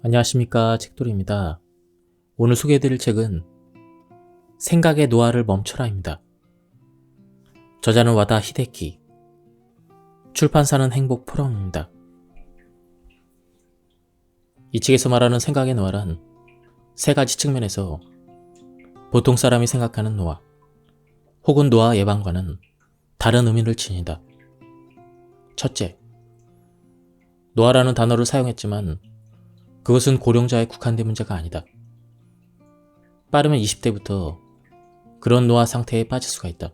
안녕하십니까, 책돌이입니다. 오늘 소개해드릴 책은 생각의 노화를 멈춰라입니다. 저자는 와다 히데키, 출판사는 행복 포럼입니다. 이 책에서 말하는 생각의 노화란 세 가지 측면에서 보통 사람이 생각하는 노화 혹은 노화 예방과는 다른 의미를 지닌다. 첫째, 노화라는 단어를 사용했지만 그것은 고령자에 국한된 문제가 아니다. 빠르면 20대부터 그런 노화 상태에 빠질 수가 있다.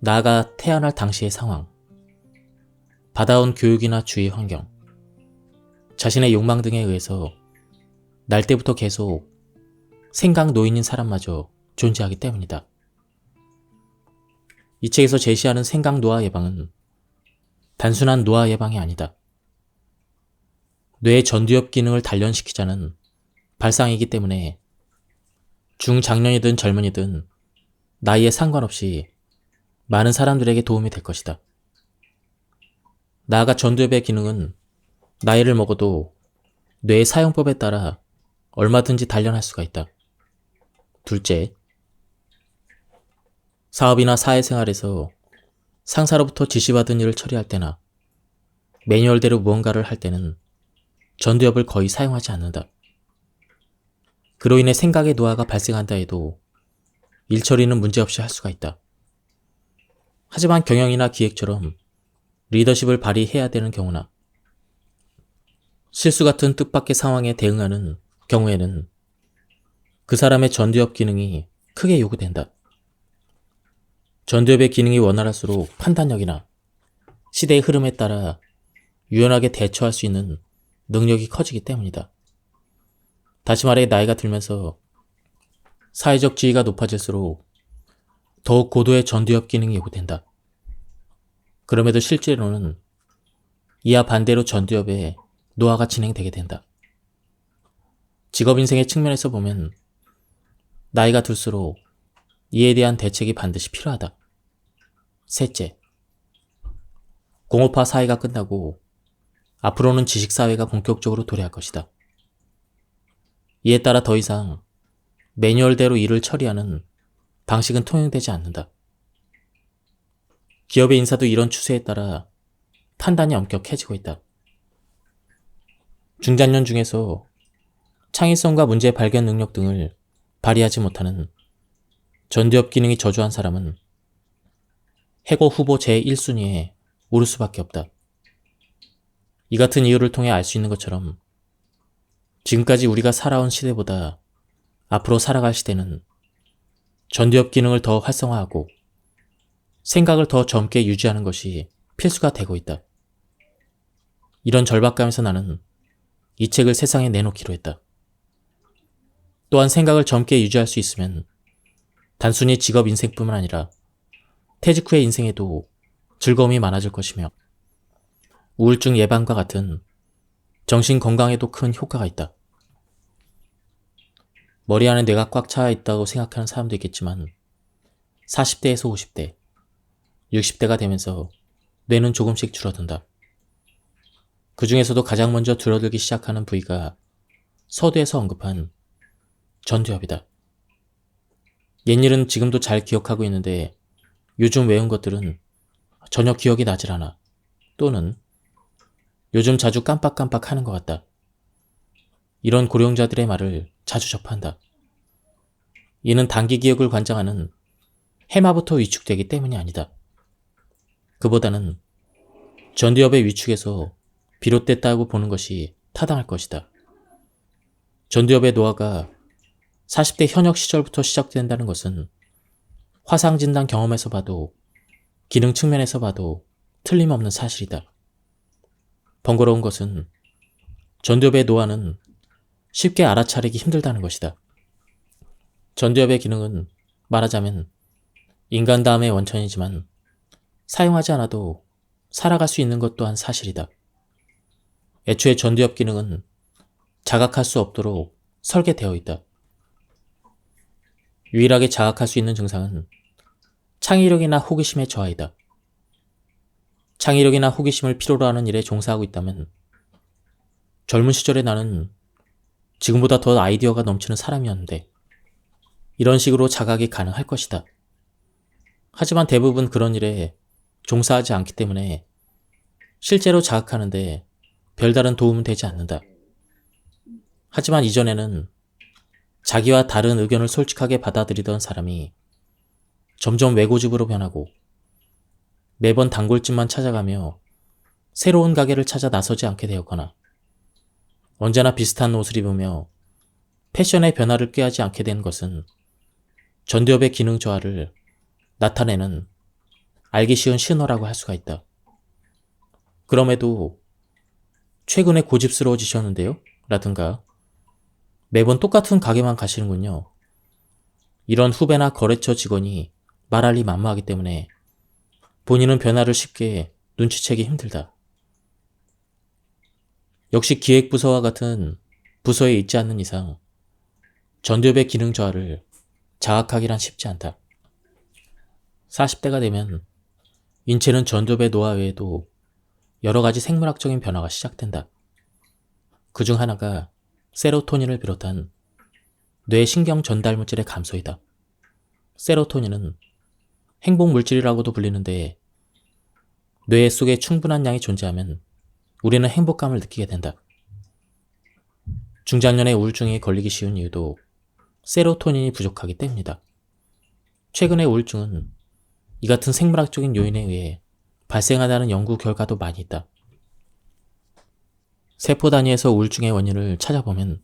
나아가 태어날 당시의 상황, 받아온 교육이나 주위 환경, 자신의 욕망 등에 의해서 날 때부터 계속 생각 노인인 사람마저 존재하기 때문이다. 이 책에서 제시하는 생각 노화 예방은 단순한 노화 예방이 아니다. 뇌의 전두엽 기능을 단련시키자는 발상이기 때문에 중장년이든 젊은이든 나이에 상관없이 많은 사람들에게 도움이 될 것이다. 나아가 전두엽의 기능은 나이를 먹어도 뇌의 사용법에 따라 얼마든지 단련할 수가 있다. 둘째, 사업이나 사회생활에서 상사로부터 지시받은 일을 처리할 때나 매뉴얼대로 무언가를 할 때는 전두엽을 거의 사용하지 않는다. 그로 인해 생각의 노화가 발생한다 해도 일 처리는 문제없이 할 수가 있다. 하지만 경영이나 기획처럼 리더십을 발휘해야 되는 경우나 실수 같은 뜻밖의 상황에 대응하는 경우에는 그 사람의 전두엽 기능이 크게 요구된다. 전두엽의 기능이 원활할수록 판단력이나 시대의 흐름에 따라 유연하게 대처할 수 있는 능력이 커지기 때문이다. 다시 말해 나이가 들면서 사회적 지위가 높아질수록 더욱 고도의 전두엽 기능이 요구된다. 그럼에도 실제로는 이와 반대로 전두엽의 노화가 진행되게 된다. 직업 인생의 측면에서 보면 나이가 들수록 이에 대한 대책이 반드시 필요하다. 셋째, 공업화 사회가 끝나고 앞으로는 지식사회가 본격적으로 도래할 것이다. 이에 따라 더 이상 매뉴얼대로 일을 처리하는 방식은 통용되지 않는다. 기업의 인사도 이런 추세에 따라 판단이 엄격해지고 있다. 중장년 중에서 창의성과 문제 발견 능력 등을 발휘하지 못하는 전두엽 기능이 저조한 사람은 해고 후보 제1순위에 오를 수밖에 없다. 이 같은 이유를 통해 알 수 있는 것처럼 지금까지 우리가 살아온 시대보다 앞으로 살아갈 시대는 전두엽 기능을 더 활성화하고 생각을 더 젊게 유지하는 것이 필수가 되고 있다. 이런 절박감에서 나는 이 책을 세상에 내놓기로 했다. 또한 생각을 젊게 유지할 수 있으면 단순히 직업 인생뿐만 아니라 퇴직 후의 인생에도 즐거움이 많아질 것이며 우울증 예방과 같은 정신 건강에도 큰 효과가 있다. 머리 안에 뇌가 꽉 차 있다고 생각하는 사람도 있겠지만 40대에서 50대, 60대가 되면서 뇌는 조금씩 줄어든다. 그 중에서도 가장 먼저 줄어들기 시작하는 부위가 서두에서 언급한 전두엽이다. 옛일은 지금도 잘 기억하고 있는데 요즘 외운 것들은 전혀 기억이 나질 않아. 또는 요즘 자주 깜빡깜빡 하는 것 같다. 이런 고령자들의 말을 자주 접한다. 이는 단기 기억을 관장하는 해마부터 위축되기 때문이 아니다. 그보다는 전두엽의 위축에서 비롯됐다고 보는 것이 타당할 것이다. 전두엽의 노화가 40대 현역 시절부터 시작된다는 것은 화상진단 경험에서 봐도 기능 측면에서 봐도 틀림없는 사실이다. 번거로운 것은 전두엽의 노화는 쉽게 알아차리기 힘들다는 것이다. 전두엽의 기능은 말하자면 인간 다음의 원천이지만 사용하지 않아도 살아갈 수 있는 것 또한 사실이다. 애초에 전두엽 기능은 자각할 수 없도록 설계되어 있다. 유일하게 자각할 수 있는 증상은 창의력이나 호기심의 저하이다. 창의력이나 호기심을 필요로 하는 일에 종사하고 있다면 젊은 시절에 나는 지금보다 더 아이디어가 넘치는 사람이었는데 이런 식으로 자각이 가능할 것이다. 하지만 대부분 그런 일에 종사하지 않기 때문에 실제로 자각하는데 별다른 도움은 되지 않는다. 하지만 이전에는 자기와 다른 의견을 솔직하게 받아들이던 사람이 점점 외고집으로 변하고 매번 단골집만 찾아가며 새로운 가게를 찾아 나서지 않게 되었거나 언제나 비슷한 옷을 입으며 패션의 변화를 꾀하지 않게 된 것은 전두엽의 기능 저하를 나타내는 알기 쉬운 신호라고 할 수가 있다. 그럼에도 최근에 고집스러워지셨는데요? 라든가 매번 똑같은 가게만 가시는군요. 이런 후배나 거래처 직원이 말할 리 만무하기 때문에 본인은 변화를 쉽게 눈치채기 힘들다. 역시 기획부서와 같은 부서에 있지 않는 이상 전두엽의 기능 저하를 자각하기란 쉽지 않다. 40대가 되면 인체는 전두엽의 노화 외에도 여러 가지 생물학적인 변화가 시작된다. 그중 하나가 세로토닌을 비롯한 뇌 신경 전달 물질의 감소이다. 세로토닌은 행복 물질이라고도 불리는데 뇌 속에 충분한 양이 존재하면 우리는 행복감을 느끼게 된다. 중장년의 우울증에 걸리기 쉬운 이유도 세로토닌이 부족하기 때문이다. 최근의 우울증은 이 같은 생물학적인 요인에 의해 발생한다는 연구 결과도 많이 있다. 세포 단위에서 우울증의 원인을 찾아보면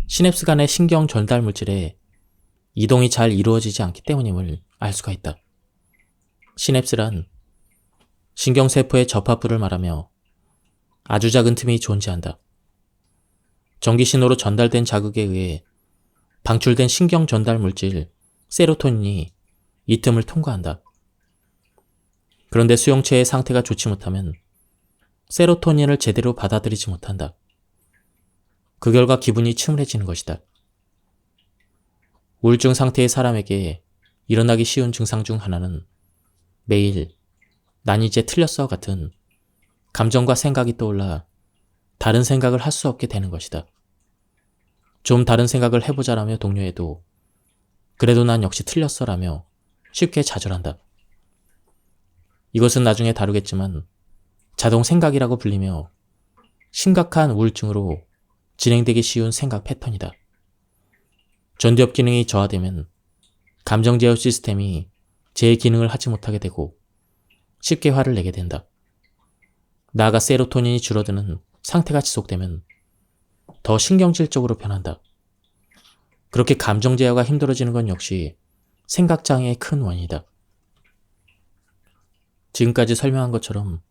시냅스 간의 신경 전달 물질의 이동이 잘 이루어지지 않기 때문임을 알 수가 있다. 시냅스란 신경세포의 접합부를 말하며 아주 작은 틈이 존재한다. 전기신호로 전달된 자극에 의해 방출된 신경 전달 물질 세로토닌이 이 틈을 통과한다. 그런데 수용체의 상태가 좋지 못하면 세로토닌을 제대로 받아들이지 못한다. 그 결과 기분이 침울해지는 것이다. 우울증 상태의 사람에게 일어나기 쉬운 증상 중 하나는 매일 난 이제 틀렸어 같은 감정과 생각이 떠올라 다른 생각을 할 수 없게 되는 것이다. 좀 다른 생각을 해보자라며 동료에도 그래도 난 역시 틀렸어 라며 쉽게 좌절한다. 이것은 나중에 다루겠지만 자동 생각이라고 불리며 심각한 우울증으로 진행되기 쉬운 생각 패턴이다. 전두엽 기능이 저하되면 감정 제어 시스템이 제 기능을 하지 못하게 되고 쉽게 화를 내게 된다. 나아가 세로토닌이 줄어드는 상태가 지속되면 더 신경질적으로 변한다. 그렇게 감정 제어가 힘들어지는 건 역시 생각장애의 큰 원인이다. 지금까지 설명한 것처럼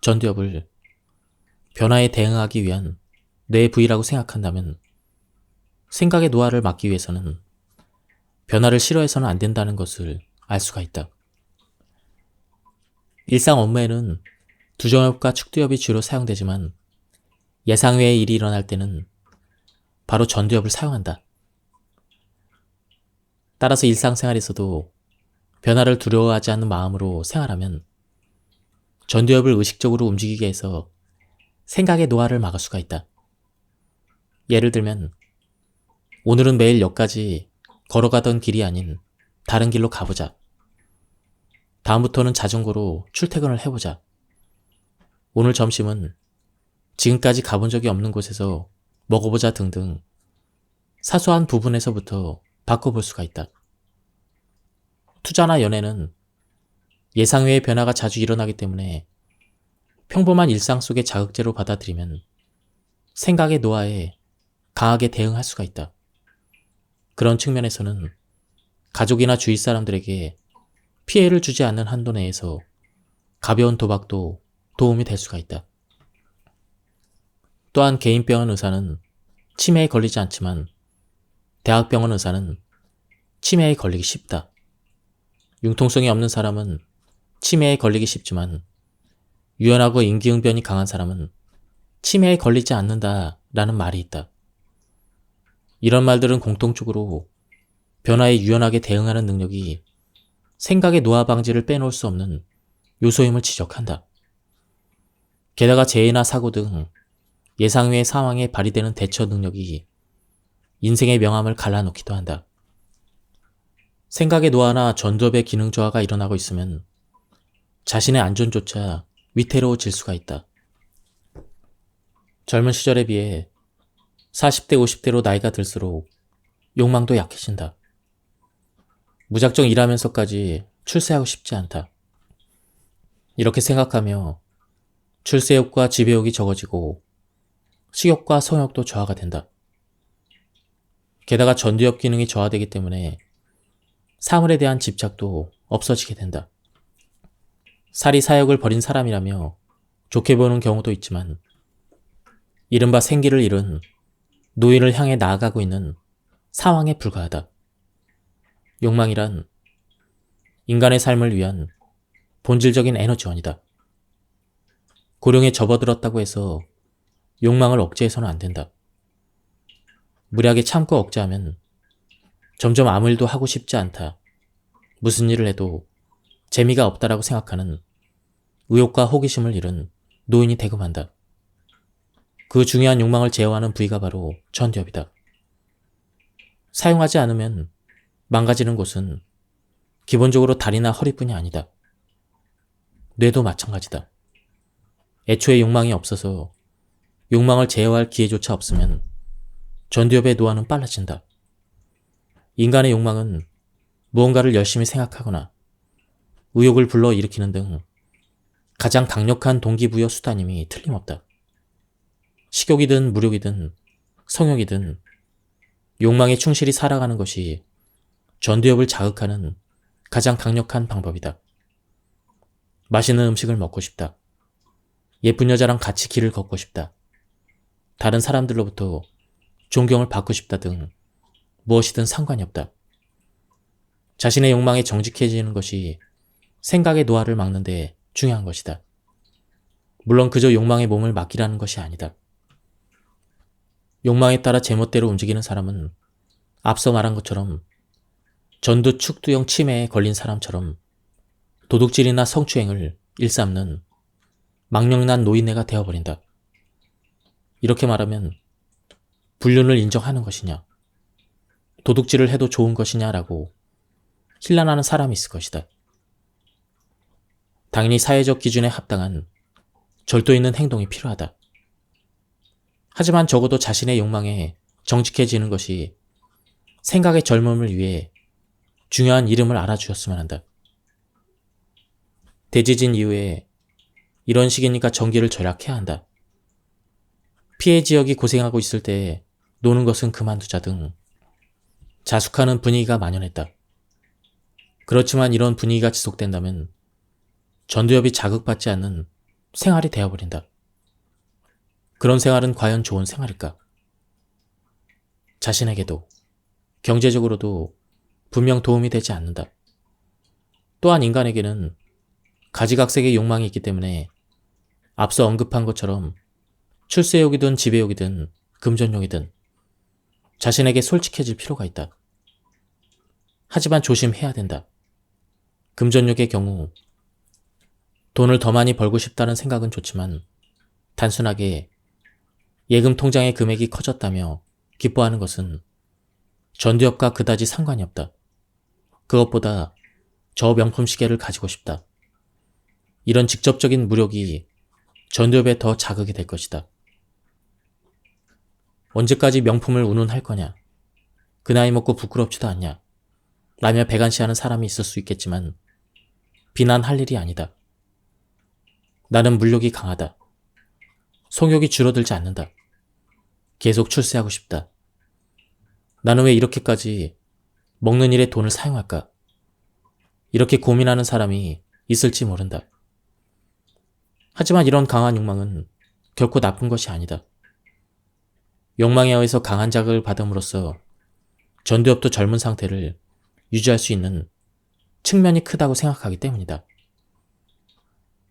전두엽을 변화에 대응하기 위한 뇌 부위라고 생각한다면 생각의 노화를 막기 위해서는 변화를 싫어해서는 안 된다는 것을 알 수가 있다. 일상 업무에는 두정엽과 측두엽이 주로 사용되지만 예상 외의 일이 일어날 때는 바로 전두엽을 사용한다. 따라서 일상생활에서도 변화를 두려워하지 않는 마음으로 생활하면 전두엽을 의식적으로 움직이게 해서 생각의 노화를 막을 수가 있다. 예를 들면 오늘은 매일 역까지 걸어가던 길이 아닌 다른 길로 가보자. 다음부터는 자전거로 출퇴근을 해보자. 오늘 점심은 지금까지 가본 적이 없는 곳에서 먹어보자 등등 사소한 부분에서부터 바꿔볼 수가 있다. 투자나 연애는 예상외의 변화가 자주 일어나기 때문에 평범한 일상 속의 자극제로 받아들이면 생각의 노화에 강하게 대응할 수가 있다. 그런 측면에서는 가족이나 주위 사람들에게 피해를 주지 않는 한도 내에서 가벼운 도박도 도움이 될 수가 있다. 또한 개인병원 의사는 치매에 걸리지 않지만 대학병원 의사는 치매에 걸리기 쉽다. 융통성이 없는 사람은 치매에 걸리기 쉽지만 유연하고 임기응변이 강한 사람은 치매에 걸리지 않는다라는 말이 있다. 이런 말들은 공통적으로 변화에 유연하게 대응하는 능력이 생각의 노화 방지를 빼놓을 수 없는 요소임을 지적한다. 게다가 재해나 사고 등 예상 외의 상황에 발휘되는 대처 능력이 인생의 명암을 갈라놓기도 한다. 생각의 노화나 전두엽의 기능 저하가 일어나고 있으면 자신의 안전조차 위태로워질 수가 있다. 젊은 시절에 비해 40대, 50대로 나이가 들수록 욕망도 약해진다. 무작정 일하면서까지 출세하고 싶지 않다. 이렇게 생각하며 출세욕과 지배욕이 적어지고 식욕과 성욕도 저하가 된다. 게다가 전두엽 기능이 저하되기 때문에 사물에 대한 집착도 없어지게 된다. 사리 사욕을 버린 사람이라며 좋게 보는 경우도 있지만 이른바 생기를 잃은 노인을 향해 나아가고 있는 상황에 불과하다. 욕망이란 인간의 삶을 위한 본질적인 에너지원이다. 고령에 접어들었다고 해서 욕망을 억제해서는 안 된다. 무리하게 참고 억제하면 점점 아무 일도 하고 싶지 않다. 무슨 일을 해도 재미가 없다라고 생각하는 의욕과 호기심을 잃은 노인이 대금한다. 그 중요한 욕망을 제어하는 부위가 바로 전두엽이다. 사용하지 않으면 망가지는 곳은 기본적으로 다리나 허리뿐이 아니다. 뇌도 마찬가지다. 애초에 욕망이 없어서 욕망을 제어할 기회조차 없으면 전두엽의 노화는 빨라진다. 인간의 욕망은 무언가를 열심히 생각하거나 의욕을 불러일으키는 등 가장 강력한 동기부여 수단임이 틀림없다. 식욕이든 무욕이든 성욕이든 욕망에 충실히 살아가는 것이 전두엽을 자극하는 가장 강력한 방법이다. 맛있는 음식을 먹고 싶다. 예쁜 여자랑 같이 길을 걷고 싶다. 다른 사람들로부터 존경을 받고 싶다 등 무엇이든 상관이 없다. 자신의 욕망에 정직해지는 것이 생각의 노화를 막는 데 중요한 것이다. 물론 그저 욕망의 몸을 맡기라는 것이 아니다. 욕망에 따라 제멋대로 움직이는 사람은 앞서 말한 것처럼 전두 축두형 치매에 걸린 사람처럼 도둑질이나 성추행을 일삼는 망령난 노인네가 되어버린다. 이렇게 말하면 불륜을 인정하는 것이냐, 도둑질을 해도 좋은 것이냐라고 혼란하는 사람이 있을 것이다. 당연히 사회적 기준에 합당한 절도 있는 행동이 필요하다. 하지만 적어도 자신의 욕망에 정직해지는 것이 생각의 젊음을 위해 중요한 이름을 알아주었으면 한다. 대지진 이후에 이런 시기니까 전기를 절약해야 한다. 피해 지역이 고생하고 있을 때 노는 것은 그만두자 등 자숙하는 분위기가 만연했다. 그렇지만 이런 분위기가 지속된다면 전두엽이 자극받지 않는 생활이 되어버린다. 그런 생활은 과연 좋은 생활일까? 자신에게도 경제적으로도 분명 도움이 되지 않는다. 또한 인간에게는 가지각색의 욕망이 있기 때문에 앞서 언급한 것처럼 출세욕이든 지배욕이든 금전욕이든 자신에게 솔직해질 필요가 있다. 하지만 조심해야 된다. 금전욕의 경우 돈을 더 많이 벌고 싶다는 생각은 좋지만 단순하게 예금 통장의 금액이 커졌다며 기뻐하는 것은 전두엽과 그다지 상관이 없다. 그것보다 저 명품 시계를 가지고 싶다. 이런 직접적인 무력이 전두엽에 더 자극이 될 것이다. 언제까지 명품을 운운할 거냐? 그 나이 먹고 부끄럽지도 않냐? 라며 배관시하는 사람이 있을 수 있겠지만 비난할 일이 아니다. 나는 물욕이 강하다. 성욕이 줄어들지 않는다. 계속 출세하고 싶다. 나는 왜 이렇게까지 먹는 일에 돈을 사용할까? 이렇게 고민하는 사람이 있을지 모른다. 하지만 이런 강한 욕망은 결코 나쁜 것이 아니다. 욕망에 의해서 강한 자극을 받음으로써 전두엽도 젊은 상태를 유지할 수 있는 측면이 크다고 생각하기 때문이다.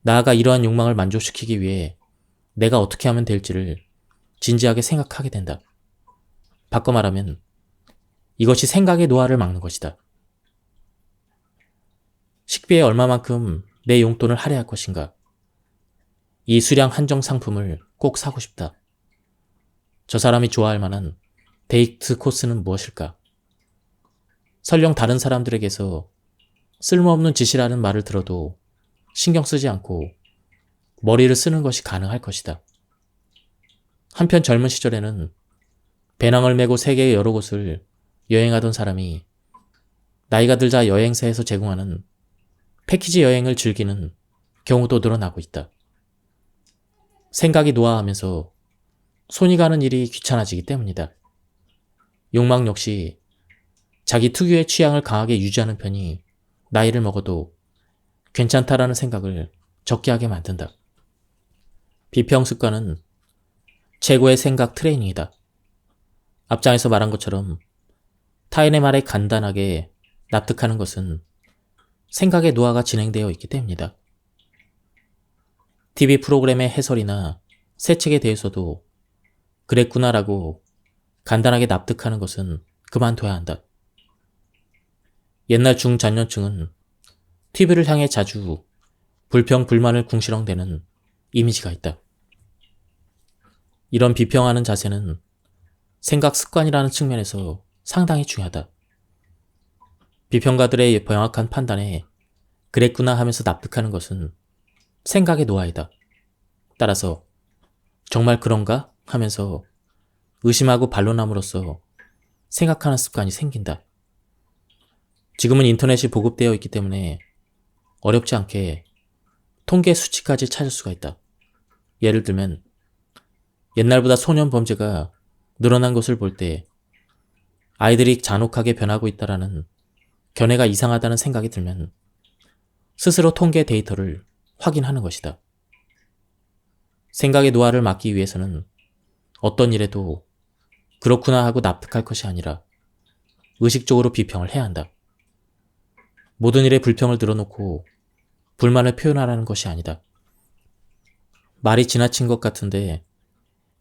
나아가 이러한 욕망을 만족시키기 위해 내가 어떻게 하면 될지를 진지하게 생각하게 된다. 바꿔 말하면 이것이 생각의 노화를 막는 것이다. 식비에 얼마만큼 내 용돈을 할애할 것인가? 이 수량 한정 상품을 꼭 사고 싶다. 저 사람이 좋아할 만한 데이트 코스는 무엇일까? 설령 다른 사람들에게서 쓸모없는 짓이라는 말을 들어도 신경 쓰지 않고 머리를 쓰는 것이 가능할 것이다. 한편 젊은 시절에는 배낭을 메고 세계의 여러 곳을 여행하던 사람이 나이가 들자 여행사에서 제공하는 패키지 여행을 즐기는 경우도 늘어나고 있다. 생각이 노화하면서 손이 가는 일이 귀찮아지기 때문이다. 욕망 역시 자기 특유의 취향을 강하게 유지하는 편이 나이를 먹어도 괜찮다라는 생각을 적게 하게 만든다. 비평 습관은 최고의 생각 트레이닝이다. 앞장에서 말한 것처럼 타인의 말에 간단하게 납득하는 것은 생각의 노화가 진행되어 있기 때문이다. TV 프로그램의 해설이나 새 책에 대해서도 그랬구나라고 간단하게 납득하는 것은 그만둬야 한다. 옛날 중장년층은 TV를 향해 자주 불평, 불만을 궁시렁대는 이미지가 있다. 이런 비평하는 자세는 생각 습관이라는 측면에서 상당히 중요하다. 비평가들의 명확한 판단에 그랬구나 하면서 납득하는 것은 생각의 노화이다. 따라서 정말 그런가 하면서 의심하고 반론함으로써 생각하는 습관이 생긴다. 지금은 인터넷이 보급되어 있기 때문에 어렵지 않게 통계 수치까지 찾을 수가 있다. 예를 들면 옛날보다 소년 범죄가 늘어난 것을 볼 때 아이들이 잔혹하게 변하고 있다라는 견해가 이상하다는 생각이 들면 스스로 통계 데이터를 확인하는 것이다. 생각의 노화를 막기 위해서는 어떤 일에도 그렇구나 하고 납득할 것이 아니라 의식적으로 비평을 해야 한다. 모든 일에 불평을 들어놓고 불만을 표현하라는 것이 아니다. 말이 지나친 것 같은데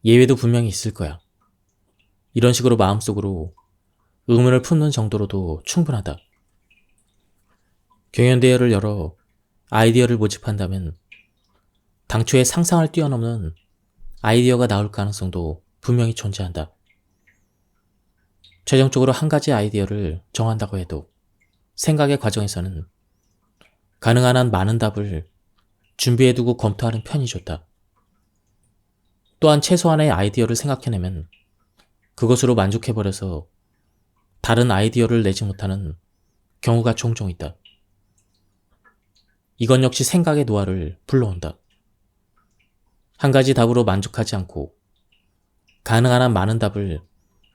예외도 분명히 있을 거야. 이런 식으로 마음속으로 의문을 품는 정도로도 충분하다. 경연대회를 열어 아이디어를 모집한다면 당초의 상상을 뛰어넘는 아이디어가 나올 가능성도 분명히 존재한다. 최종적으로 한 가지 아이디어를 정한다고 해도 생각의 과정에서는 가능한 한 많은 답을 준비해두고 검토하는 편이 좋다. 또한 최소한의 아이디어를 생각해내면 그것으로 만족해버려서 다른 아이디어를 내지 못하는 경우가 종종 있다. 이건 역시 생각의 노화를 불러온다. 한 가지 답으로 만족하지 않고 가능한 한 많은 답을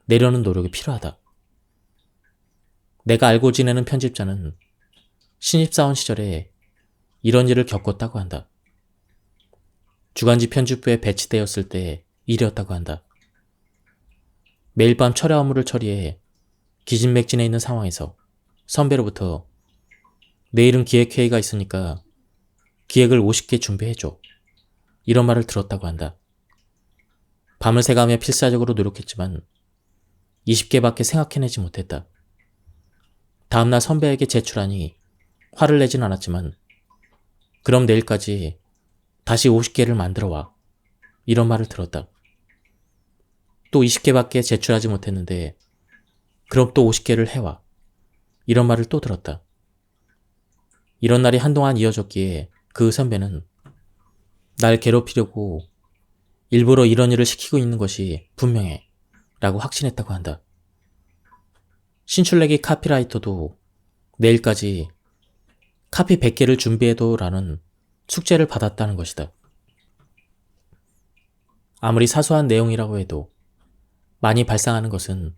내려는 노력이 필요하다. 내가 알고 지내는 편집자는 신입사원 시절에 이런 일을 겪었다고 한다. 주간지 편집부에 배치되었을 때 일이었다고 한다. 매일 밤 철야 업무를 처리해 기진맥진해 있는 상황에서 선배로부터 내일은 기획회의가 있으니까 기획을 50개 준비해줘. 이런 말을 들었다고 한다. 밤을 새가며 필사적으로 노력했지만 20개밖에 생각해내지 못했다. 다음날 선배에게 제출하니 화를 내진 않았지만 그럼 내일까지 다시 50개를 만들어 와. 이런 말을 들었다. 또 20개밖에 제출하지 못했는데 그럼 또 50개를 해와. 이런 말을 또 들었다. 이런 날이 한동안 이어졌기에 그 선배는 날 괴롭히려고 일부러 이런 일을 시키고 있는 것이 분명해 라고 확신했다고 한다. 신출내기 카피라이터도 내일까지 카피 100개를 준비해도 라는 숙제를 받았다는 것이다. 아무리 사소한 내용이라고 해도 많이 발생하는 것은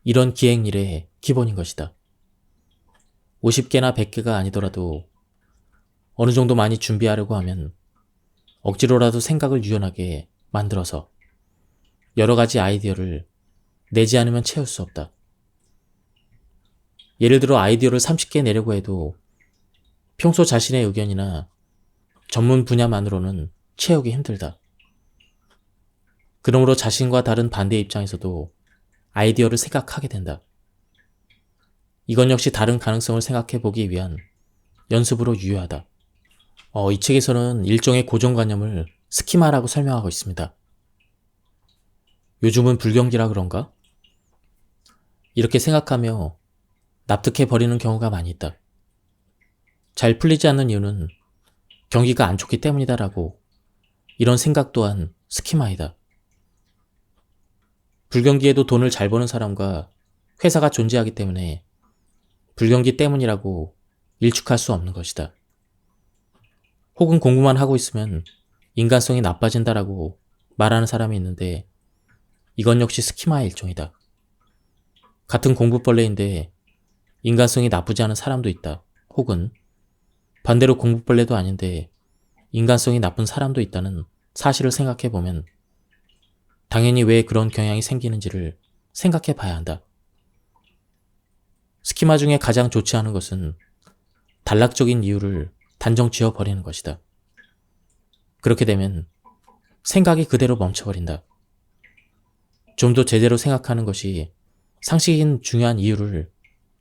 이런 기획일의 기본인 것이다. 50개나 100개가 아니더라도 어느 정도 많이 준비하려고 하면 억지로라도 생각을 유연하게 만들어서 여러 가지 아이디어를 내지 않으면 채울 수 없다. 예를 들어 아이디어를 30개 내려고 해도 평소 자신의 의견이나 전문 분야만으로는 채우기 힘들다. 그러므로 자신과 다른 반대 입장에서도 아이디어를 생각하게 된다. 이건 역시 다른 가능성을 생각해 보기 위한 연습으로 유효하다. 이 책에서는 일종의 고정관념을 스키마라고 설명하고 있습니다. 요즘은 불경기라 그런가? 이렇게 생각하며 납득해버리는 경우가 많이 있다. 잘 풀리지 않는 이유는 경기가 안 좋기 때문이다라고 이런 생각 또한 스키마이다. 불경기에도 돈을 잘 버는 사람과 회사가 존재하기 때문에 불경기 때문이라고 일축할 수 없는 것이다. 혹은 공부만 하고 있으면 인간성이 나빠진다라고 말하는 사람이 있는데 이건 역시 스키마의 일종이다. 같은 공부벌레인데 인간성이 나쁘지 않은 사람도 있다. 혹은 반대로 공부벌레도 아닌데 인간성이 나쁜 사람도 있다는 사실을 생각해보면 당연히 왜 그런 경향이 생기는지를 생각해 봐야 한다. 스키마 중에 가장 좋지 않은 것은 단락적인 이유를 단정 지어 버리는 것이다. 그렇게 되면 생각이 그대로 멈춰버린다. 좀 더 제대로 생각하는 것이 상식인 중요한 이유를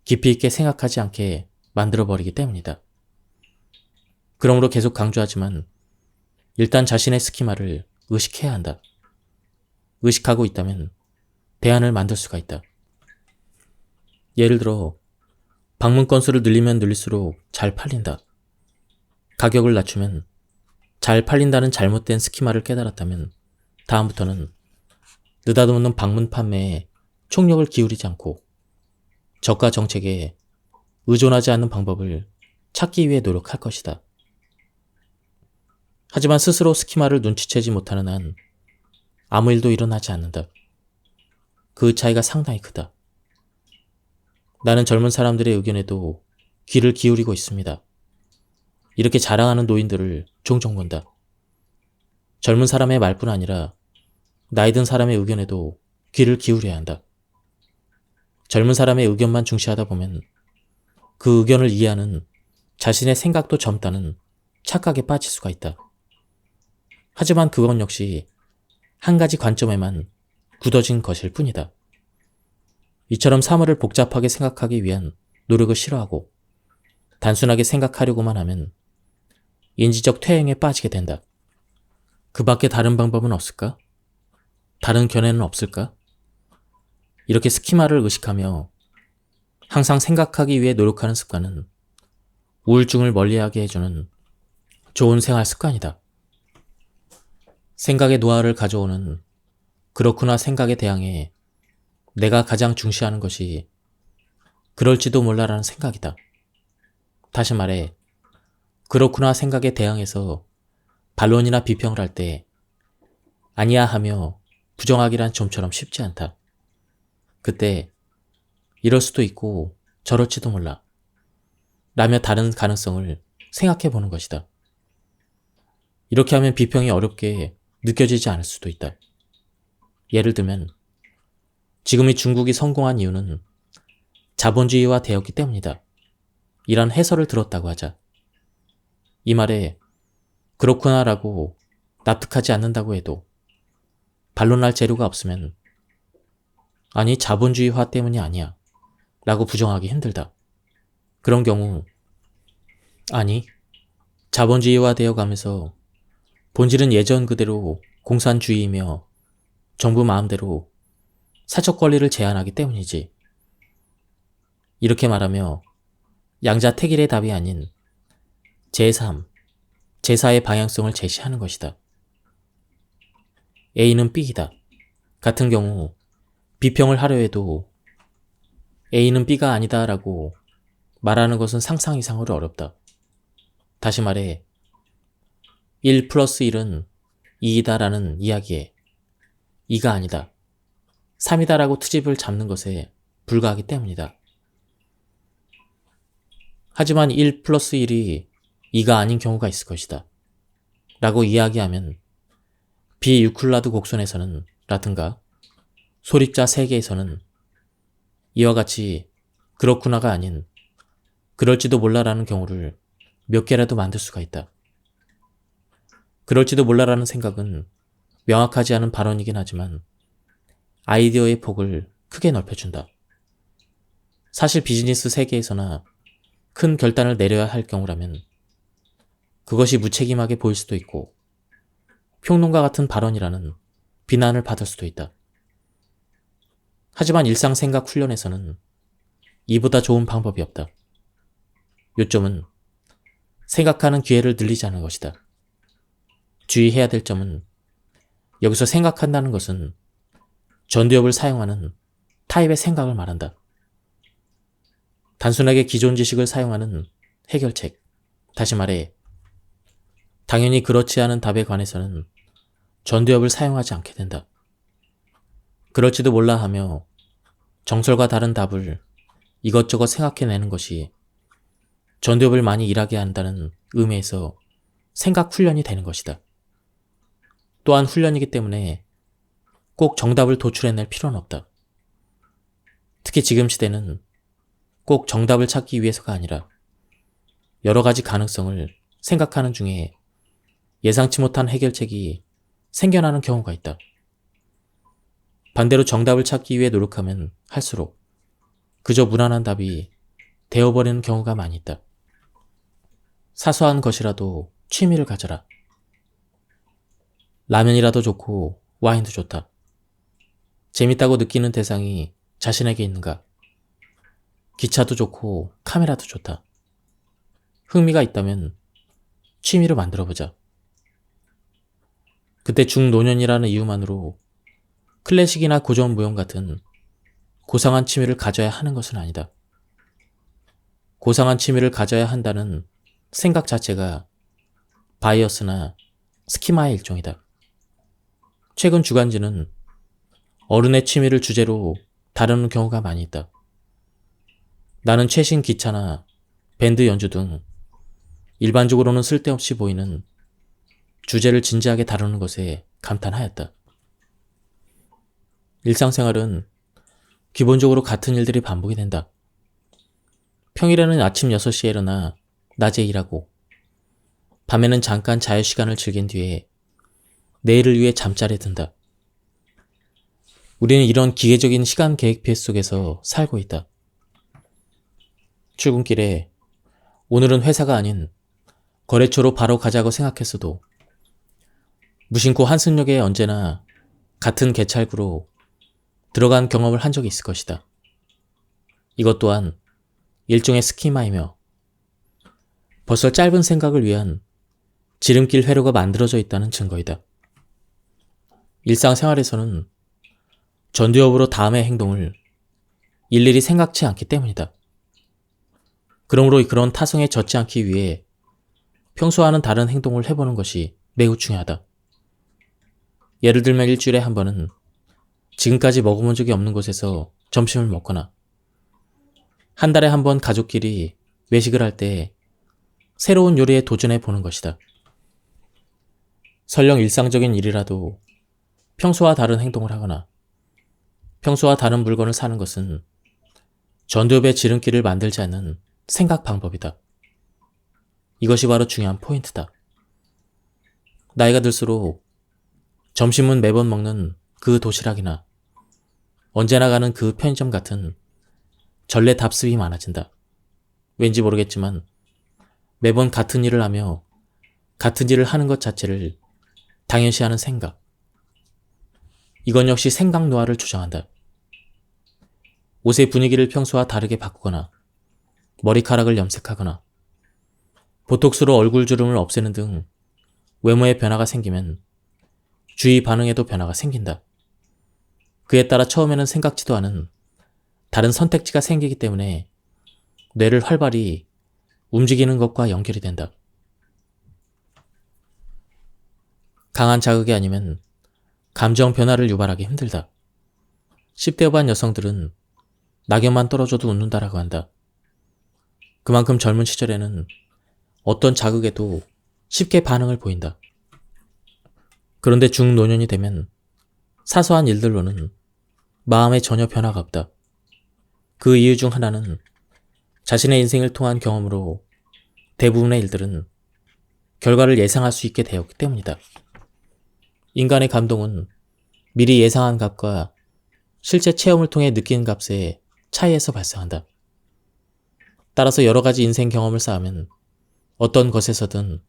깊이 있게 생각하지 않게 만들어버리기 때문이다. 그러므로 계속 강조하지만 일단 자신의 스키마를 의식해야 한다. 의식하고 있다면 대안을 만들 수가 있다. 예를 들어 방문 건수를 늘리면 늘릴수록 잘 팔린다. 가격을 낮추면 잘 팔린다는 잘못된 스키마를 깨달았다면 다음부터는 느닷없는 방문 판매에 총력을 기울이지 않고 저가 정책에 의존하지 않는 방법을 찾기 위해 노력할 것이다. 하지만 스스로 스키마를 눈치채지 못하는 한 아무 일도 일어나지 않는다. 그 차이가 상당히 크다. 나는 젊은 사람들의 의견에도 귀를 기울이고 있습니다. 이렇게 자랑하는 노인들을 종종 본다. 젊은 사람의 말뿐 아니라 나이 든 사람의 의견에도 귀를 기울여야 한다. 젊은 사람의 의견만 중시하다 보면 그 의견을 이해하는 자신의 생각도 젊다는 착각에 빠질 수가 있다. 하지만 그건 역시 한 가지 관점에만 굳어진 것일 뿐이다. 이처럼 사물을 복잡하게 생각하기 위한 노력을 싫어하고 단순하게 생각하려고만 하면 인지적 퇴행에 빠지게 된다. 그 밖에 다른 방법은 없을까? 다른 견해는 없을까? 이렇게 스키마를 의식하며 항상 생각하기 위해 노력하는 습관은 우울증을 멀리하게 해주는 좋은 생활 습관이다. 생각의 노화를 가져오는 그렇구나 생각에 대항해 내가 가장 중시하는 것이 그럴지도 몰라라는 생각이다. 다시 말해 그렇구나 생각에 대항해서 반론이나 비평을 할 때 아니야 하며 부정하기란 좀처럼 쉽지 않다. 그때 이럴 수도 있고 저럴지도 몰라 라며 다른 가능성을 생각해 보는 것이다. 이렇게 하면 비평이 어렵게 느껴지지 않을 수도 있다. 예를 들면 지금의 중국이 성공한 이유는 자본주의화 되었기 때문이다. 이런 해설을 들었다고 하자. 이 말에 그렇구나라고 납득하지 않는다고 해도 반론할 재료가 없으면 아니 자본주의화 때문이 아니야 라고 부정하기 힘들다. 그런 경우 아니 자본주의화 되어 가면서 본질은 예전 그대로 공산주의이며 정부 마음대로 사적 권리를 제한하기 때문이지. 이렇게 말하며 양자택일의 답이 아닌 제3, 제4의 방향성을 제시하는 것이다. A는 B이다. 같은 경우 비평을 하려 해도 A는 B가 아니다 라고 말하는 것은 상상 이상으로 어렵다. 다시 말해 1 플러스 1은 2이다 라는 이야기에 2가 아니다. 3이다 라고 트집을 잡는 것에 불과하기 때문이다. 하지만 1 플러스 1이 2가 아닌 경우가 있을 것이다. 라고 이야기하면 비유클라드 곡선에서는 라든가 소립자 세계에서는 이와 같이 그렇구나가 아닌 그럴지도 몰라라는 경우를 몇 개라도 만들 수가 있다. 그럴지도 몰라라는 생각은 명확하지 않은 발언이긴 하지만 아이디어의 폭을 크게 넓혀준다. 사실 비즈니스 세계에서나 큰 결단을 내려야 할 경우라면 그것이 무책임하게 보일 수도 있고 평론가 같은 발언이라는 비난을 받을 수도 있다. 하지만 일상생각 훈련에서는 이보다 좋은 방법이 없다. 요점은 생각하는 기회를 늘리지 않는 것이다. 주의해야 될 점은 여기서 생각한다는 것은 전두엽을 사용하는 타입의 생각을 말한다. 단순하게 기존 지식을 사용하는 해결책, 다시 말해 당연히 그렇지 않은 답에 관해서는 전두엽을 사용하지 않게 된다. 그럴지도 몰라 하며 정설과 다른 답을 이것저것 생각해내는 것이 전두엽을 많이 일하게 한다는 의미에서 생각 훈련이 되는 것이다. 또한 훈련이기 때문에 꼭 정답을 도출해낼 필요는 없다. 특히 지금 시대는 꼭 정답을 찾기 위해서가 아니라 여러 가지 가능성을 생각하는 중에 예상치 못한 해결책이 생겨나는 경우가 있다. 반대로 정답을 찾기 위해 노력하면 할수록 그저 무난한 답이 되어버리는 경우가 많이 있다. 사소한 것이라도 취미를 가져라. 라면이라도 좋고 와인도 좋다. 재밌다고 느끼는 대상이 자신에게 있는가? 기차도 좋고 카메라도 좋다. 흥미가 있다면 취미를 만들어보자. 그때 중노년이라는 이유만으로 클래식이나 고전 무용 같은 고상한 취미를 가져야 하는 것은 아니다. 고상한 취미를 가져야 한다는 생각 자체가 바이어스나 스키마의 일종이다. 최근 주간지는 어른의 취미를 주제로 다루는 경우가 많이 있다. 나는 최신 기차나 밴드 연주 등 일반적으로는 쓸데없이 보이는 주제를 진지하게 다루는 것에 감탄하였다. 일상생활은 기본적으로 같은 일들이 반복이 된다. 평일에는 아침 6시에 일어나 낮에 일하고 밤에는 잠깐 자유시간을 즐긴 뒤에 내일을 위해 잠자리에 든다. 우리는 이런 기계적인 시간 계획표 속에서 살고 있다. 출근길에 오늘은 회사가 아닌 거래처로 바로 가자고 생각했어도 무심코 한승역에 언제나 같은 개찰구로 들어간 경험을 한 적이 있을 것이다. 이것 또한 일종의 스키마이며 벌써 짧은 생각을 위한 지름길 회로가 만들어져 있다는 증거이다. 일상생활에서는 전두엽으로 다음의 행동을 일일이 생각지 않기 때문이다. 그러므로 그런 타성에 젖지 않기 위해 평소와는 다른 행동을 해보는 것이 매우 중요하다. 예를 들면 일주일에 한 번은 지금까지 먹어본 적이 없는 곳에서 점심을 먹거나 한 달에 한 번 가족끼리 외식을 할 때 새로운 요리에 도전해 보는 것이다. 설령 일상적인 일이라도 평소와 다른 행동을 하거나 평소와 다른 물건을 사는 것은 전두엽의 지름길을 만들지 않는 생각 방법이다. 이것이 바로 중요한 포인트다. 나이가 들수록 점심은 매번 먹는 그 도시락이나 언제나 가는 그 편의점 같은 전래 답습이 많아진다. 왠지 모르겠지만 매번 같은 일을 하며 같은 일을 하는 것 자체를 당연시하는 생각. 이건 역시 생각 노화를 조장한다. 옷의 분위기를 평소와 다르게 바꾸거나 머리카락을 염색하거나 보톡스로 얼굴 주름을 없애는 등 외모에 변화가 생기면 주위 반응에도 변화가 생긴다. 그에 따라 처음에는 생각지도 않은 다른 선택지가 생기기 때문에 뇌를 활발히 움직이는 것과 연결이 된다. 강한 자극이 아니면 감정 변화를 유발하기 힘들다. 10대 후반 여성들은 낙엽만 떨어져도 웃는다라고 한다. 그만큼 젊은 시절에는 어떤 자극에도 쉽게 반응을 보인다. 그런데 중노년이 되면 사소한 일들로는 마음에 전혀 변화가 없다. 그 이유 중 하나는 자신의 인생을 통한 경험으로 대부분의 일들은 결과를 예상할 수 있게 되었기 때문이다. 인간의 감동은 미리 예상한 값과 실제 체험을 통해 느낀 값의 차이에서 발생한다. 따라서 여러 가지 인생 경험을 쌓으면 어떤 것에서든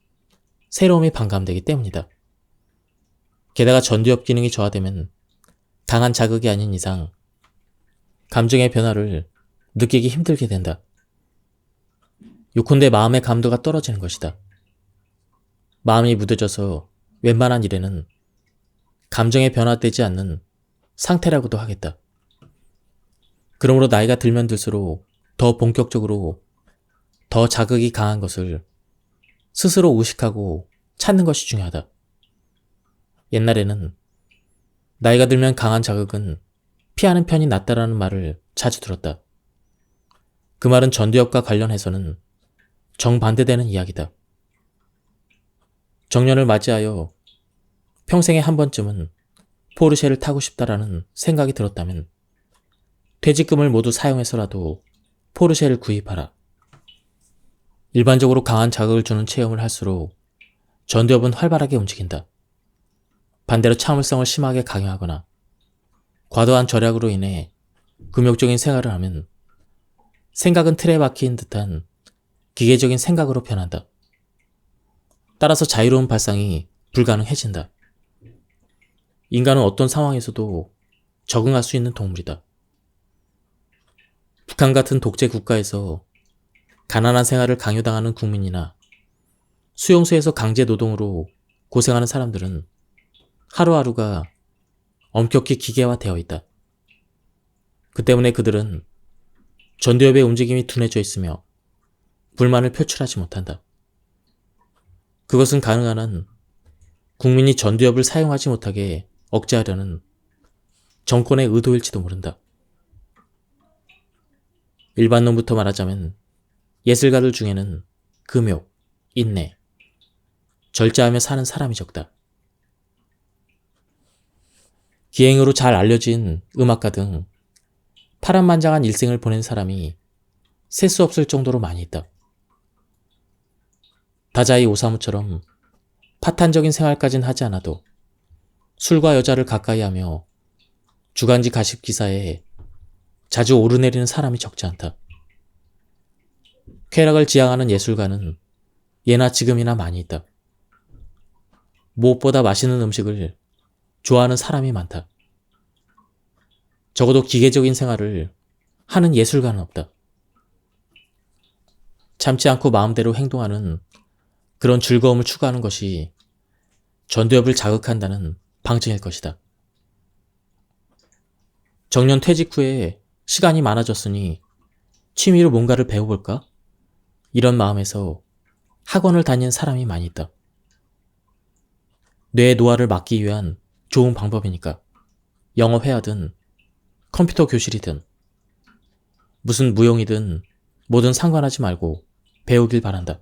새로움이 반감되기 때문이다. 게다가 전두엽 기능이 저하되면 강한 자극이 아닌 이상 감정의 변화를 느끼기 힘들게 된다. 요컨대 마음의 감도가 떨어지는 것이다. 마음이 무뎌져서 웬만한 일에는 감정의 변화되지 않는 상태라고도 하겠다. 그러므로 나이가 들면 들수록 더 본격적으로 더 자극이 강한 것을 스스로 의식하고 찾는 것이 중요하다. 옛날에는 나이가 들면 강한 자극은 피하는 편이 낫다라는 말을 자주 들었다. 그 말은 전두엽과 관련해서는 정반대되는 이야기다. 정년을 맞이하여 평생에 한 번쯤은 포르쉐를 타고 싶다라는 생각이 들었다면 퇴직금을 모두 사용해서라도 포르쉐를 구입하라. 일반적으로 강한 자극을 주는 체험을 할수록 전두엽은 활발하게 움직인다. 반대로 참을성을 심하게 강요하거나 과도한 절약으로 인해 금욕적인 생활을 하면 생각은 틀에 박힌 듯한 기계적인 생각으로 변한다. 따라서 자유로운 발상이 불가능해진다. 인간은 어떤 상황에서도 적응할 수 있는 동물이다. 북한 같은 독재 국가에서 가난한 생활을 강요당하는 국민이나 수용소에서 강제 노동으로 고생하는 사람들은 하루하루가 엄격히 기계화되어 있다. 그 때문에 그들은 전두엽의 움직임이 둔해져 있으며 불만을 표출하지 못한다. 그것은 가능한 한 국민이 전두엽을 사용하지 못하게 억제하려는 정권의 의도일지도 모른다. 일반론부터 말하자면 예술가들 중에는 금욕, 인내, 절제하며 사는 사람이 적다. 기행으로 잘 알려진 음악가 등 파란만장한 일생을 보낸 사람이 셀 수 없을 정도로 많이 있다. 다자이 오사무처럼 파탄적인 생활까진 하지 않아도 술과 여자를 가까이 하며 주간지 가십 기사에 자주 오르내리는 사람이 적지 않다. 쾌락을 지향하는 예술가는 예나 지금이나 많이 있다. 무엇보다 맛있는 음식을 좋아하는 사람이 많다. 적어도 기계적인 생활을 하는 예술가는 없다. 참지 않고 마음대로 행동하는 그런 즐거움을 추구하는 것이 전두엽을 자극한다는 방증일 것이다. 정년 퇴직 후에 시간이 많아졌으니 취미로 뭔가를 배워볼까? 이런 마음에서 학원을 다니는 사람이 많이 있다. 뇌의 노화를 막기 위한 좋은 방법이니까 영어 회화든 컴퓨터 교실이든 무슨 무용이든 뭐든 상관하지 말고 배우길 바란다.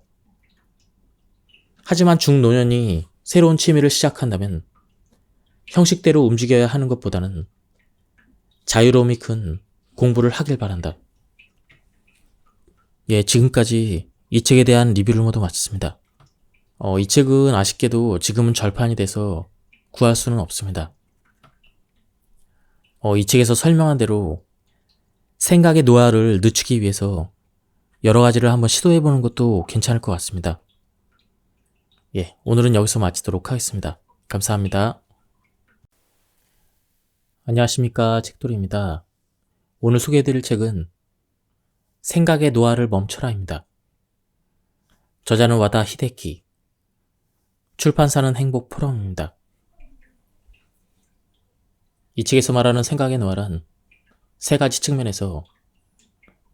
하지만 중노년이 새로운 취미를 시작한다면 형식대로 움직여야 하는 것보다는 자유로움이 큰 공부를 하길 바란다. 예, 지금까지 이 책에 대한 리뷰를 모두 마쳤습니다. 이 책은 아쉽게도 지금은 절판이 돼서 구할 수는 없습니다. 이 책에서 설명한 대로 생각의 노화를 늦추기 위해서 여러 가지를 한번 시도해보는 것도 괜찮을 것 같습니다. 예, 오늘은 여기서 마치도록 하겠습니다. 감사합니다. 안녕하십니까, 책돌이입니다. 오늘 소개해드릴 책은 생각의 노화를 멈춰라입니다. 저자는 와다 히데키, 출판사는 행복 포럼입니다. 이 책에서 말하는 생각의 노화란 세 가지 측면에서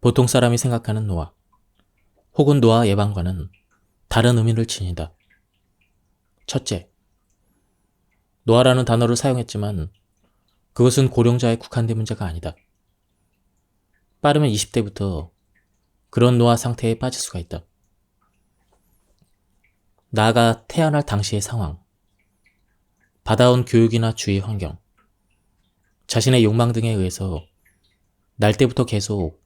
보통 사람이 생각하는 노화, 혹은 노화 예방과는 다른 의미를 지닌다. 첫째, 노화라는 단어를 사용했지만 그것은 고령자에 국한된 문제가 아니다. 빠르면 20대부터 그런 노화 상태에 빠질 수가 있다. 나아가 태어날 당시의 상황, 받아온 교육이나 주위 환경, 자신의 욕망 등에 의해서 날 때부터 계속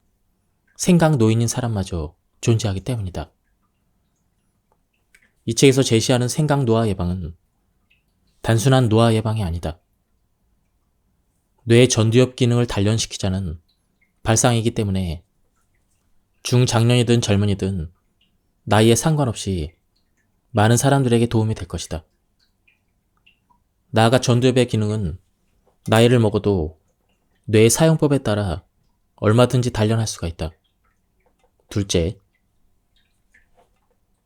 생각 노인인 사람마저 존재하기 때문이다. 이 책에서 제시하는 생각 노화 예방은 단순한 노화 예방이 아니다. 뇌의 전두엽 기능을 단련시키자는 발상이기 때문에 중장년이든 젊은이든 나이에 상관없이 많은 사람들에게 도움이 될 것이다. 나아가 전두엽의 기능은 나이를 먹어도 뇌의 사용법에 따라 얼마든지 단련할 수가 있다. 둘째,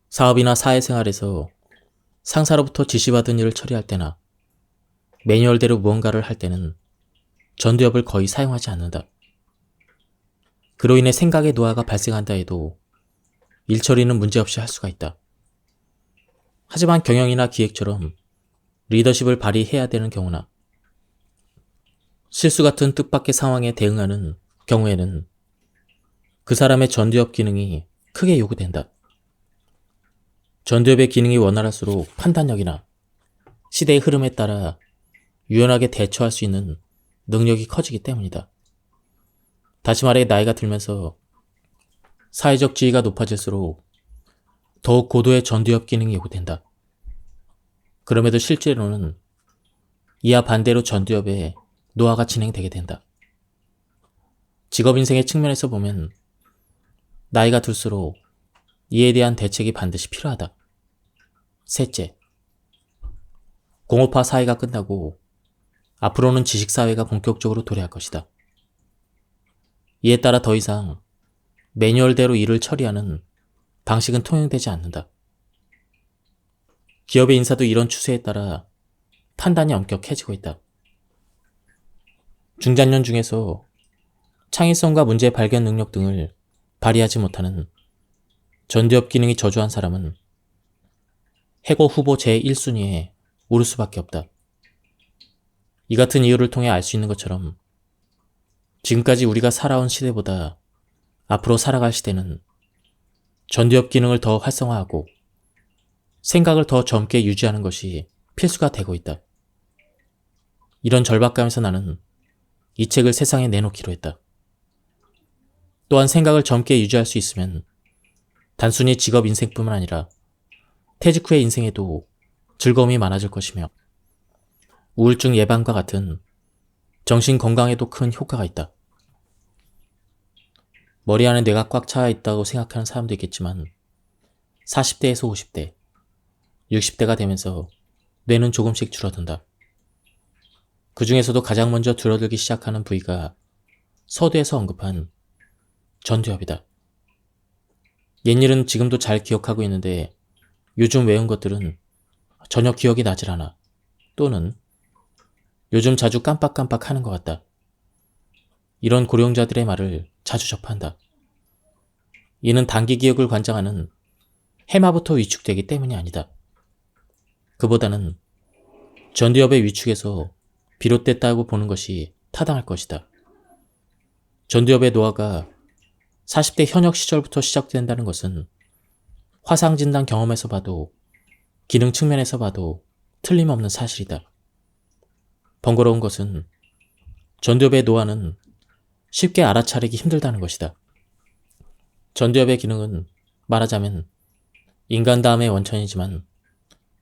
사업이나 사회생활에서 상사로부터 지시받은 일을 처리할 때나 매뉴얼대로 무언가를 할 때는 전두엽을 거의 사용하지 않는다. 그로 인해 생각의 노화가 발생한다 해도 일 처리는 문제없이 할 수가 있다. 하지만 경영이나 기획처럼 리더십을 발휘해야 되는 경우나 실수 같은 뜻밖의 상황에 대응하는 경우에는 그 사람의 전두엽 기능이 크게 요구된다. 전두엽의 기능이 원활할수록 판단력이나 시대의 흐름에 따라 유연하게 대처할 수 있는 능력이 커지기 때문이다. 다시 말해 나이가 들면서 사회적 지위가 높아질수록 더욱 고도의 전두엽 기능이 요구된다. 그럼에도 실제로는 이와 반대로 전두엽의 노화가 진행되게 된다. 직업 인생의 측면에서 보면 나이가 들수록 이에 대한 대책이 반드시 필요하다. 셋째, 공업화 사회가 끝나고 앞으로는 지식사회가 본격적으로 도래할 것이다. 이에 따라 더 이상 매뉴얼대로 일을 처리하는 방식은 통용되지 않는다. 기업의 인사도 이런 추세에 따라 판단이 엄격해지고 있다. 중장년 중에서 창의성과 문제 발견 능력 등을 발휘하지 못하는 전두엽 기능이 저조한 사람은 해고 후보 제1순위에 오를 수밖에 없다. 이 같은 이유를 통해 알 수 있는 것처럼 지금까지 우리가 살아온 시대보다 앞으로 살아갈 시대는 전두엽 기능을 더 활성화하고 생각을 더 젊게 유지하는 것이 필수가 되고 있다. 이런 절박감에서 나는 이 책을 세상에 내놓기로 했다. 또한 생각을 젊게 유지할 수 있으면 단순히 직업 인생뿐만 아니라 퇴직 후의 인생에도 즐거움이 많아질 것이며 우울증 예방과 같은 정신 건강에도 큰 효과가 있다. 머리 안에 뇌가 꽉 차 있다고 생각하는 사람도 있겠지만 40대에서 50대, 60대가 되면서 뇌는 조금씩 줄어든다. 그 중에서도 가장 먼저 줄어들기 시작하는 부위가 서두에서 언급한 전두엽이다. 옛일은 지금도 잘 기억하고 있는데 요즘 외운 것들은 전혀 기억이 나질 않아. 또는 요즘 자주 깜빡깜빡 하는 것 같다. 이런 고령자들의 말을 자주 접한다. 이는 단기 기억을 관장하는 해마부터 위축되기 때문이 아니다. 그보다는 전두엽의 위축에서 비롯됐다고 보는 것이 타당할 것이다. 전두엽의 노화가 40대 현역 시절부터 시작된다는 것은 화상진단 경험에서 봐도 기능 측면에서 봐도 틀림없는 사실이다. 번거로운 것은 전두엽의 노화는 쉽게 알아차리기 힘들다는 것이다. 전두엽의 기능은 말하자면 인간다움의 원천이지만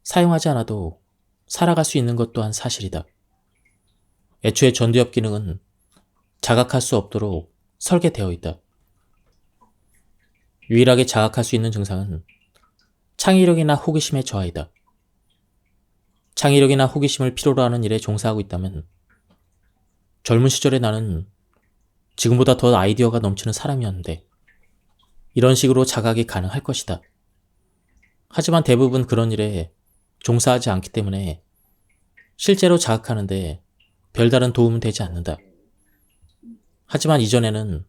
사용하지 않아도 살아갈 수 있는 것 또한 사실이다. 애초에 전두엽 기능은 자각할 수 없도록 설계되어 있다. 유일하게 자각할 수 있는 증상은 창의력이나 호기심의 저하이다. 창의력이나 호기심을 필요로 하는 일에 종사하고 있다면 젊은 시절에 나는 지금보다 더 아이디어가 넘치는 사람이었는데 이런 식으로 자각이 가능할 것이다. 하지만 대부분 그런 일에 종사하지 않기 때문에 실제로 자각하는데 별다른 도움은 되지 않는다. 하지만 이전에는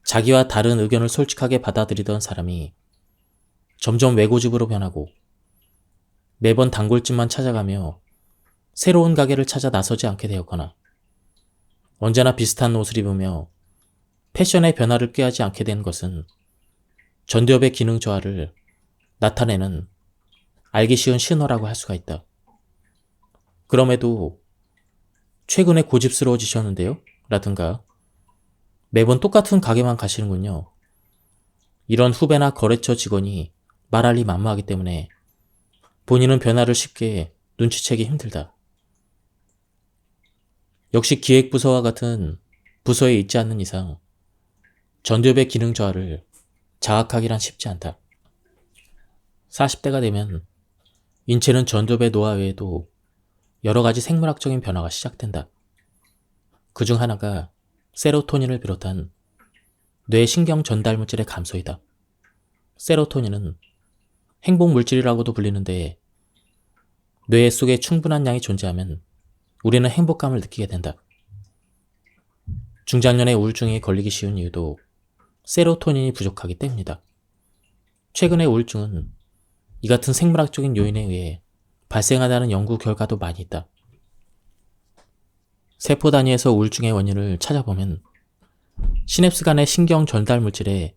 자기와 다른 의견을 솔직하게 받아들이던 사람이 점점 외고집으로 변하고 매번 단골집만 찾아가며 새로운 가게를 찾아 나서지 않게 되었거나 언제나 비슷한 옷을 입으며 패션의 변화를 꾀하지 않게 된 것은 전두엽의 기능 저하를 나타내는 알기 쉬운 신호라고 할 수가 있다. 그럼에도 최근에 고집스러워지셨는데요? 라든가 매번 똑같은 가게만 가시는군요. 이런 후배나 거래처 직원이 말할 리 만무하기 때문에 본인은 변화를 쉽게 눈치채기 힘들다. 역시 기획부서와 같은 부서에 있지 않는 이상 전두엽의 기능 저하를 자각하기란 쉽지 않다. 40대가 되면 인체는 전두엽의 노화 외에도 여러 가지 생물학적인 변화가 시작된다. 그 중 하나가 세로토닌을 비롯한 뇌 신경 전달 물질의 감소이다. 세로토닌은 행복 물질이라고도 불리는데 뇌 속에 충분한 양이 존재하면 우리는 행복감을 느끼게 된다. 중장년의 우울증에 걸리기 쉬운 이유도 세로토닌이 부족하기 때문이다. 최근의 우울증은 이 같은 생물학적인 요인에 의해 발생하다는 연구 결과도 많이 있다. 세포 단위에서 우울증의 원인을 찾아보면 시냅스 간의 신경 전달 물질의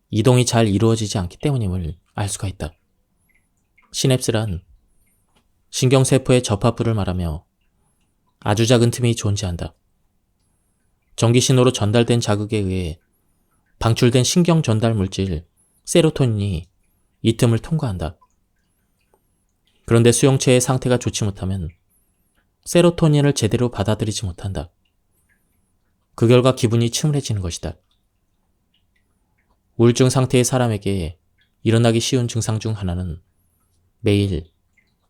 이동이 잘 이루어지지 않기 때문임을 알 수가 있다. 시냅스란 신경세포의 접합부를 말하며 아주 작은 틈이 존재한다. 전기신호로 전달된 자극에 의해 방출된 신경 전달 물질 세로토닌이 이 틈을 통과한다. 그런데 수용체의 상태가 좋지 못하면 세로토닌을 제대로 받아들이지 못한다. 그 결과 기분이 침울해지는 것이다. 우울증 상태의 사람에게 일어나기 쉬운 증상 중 하나는 매일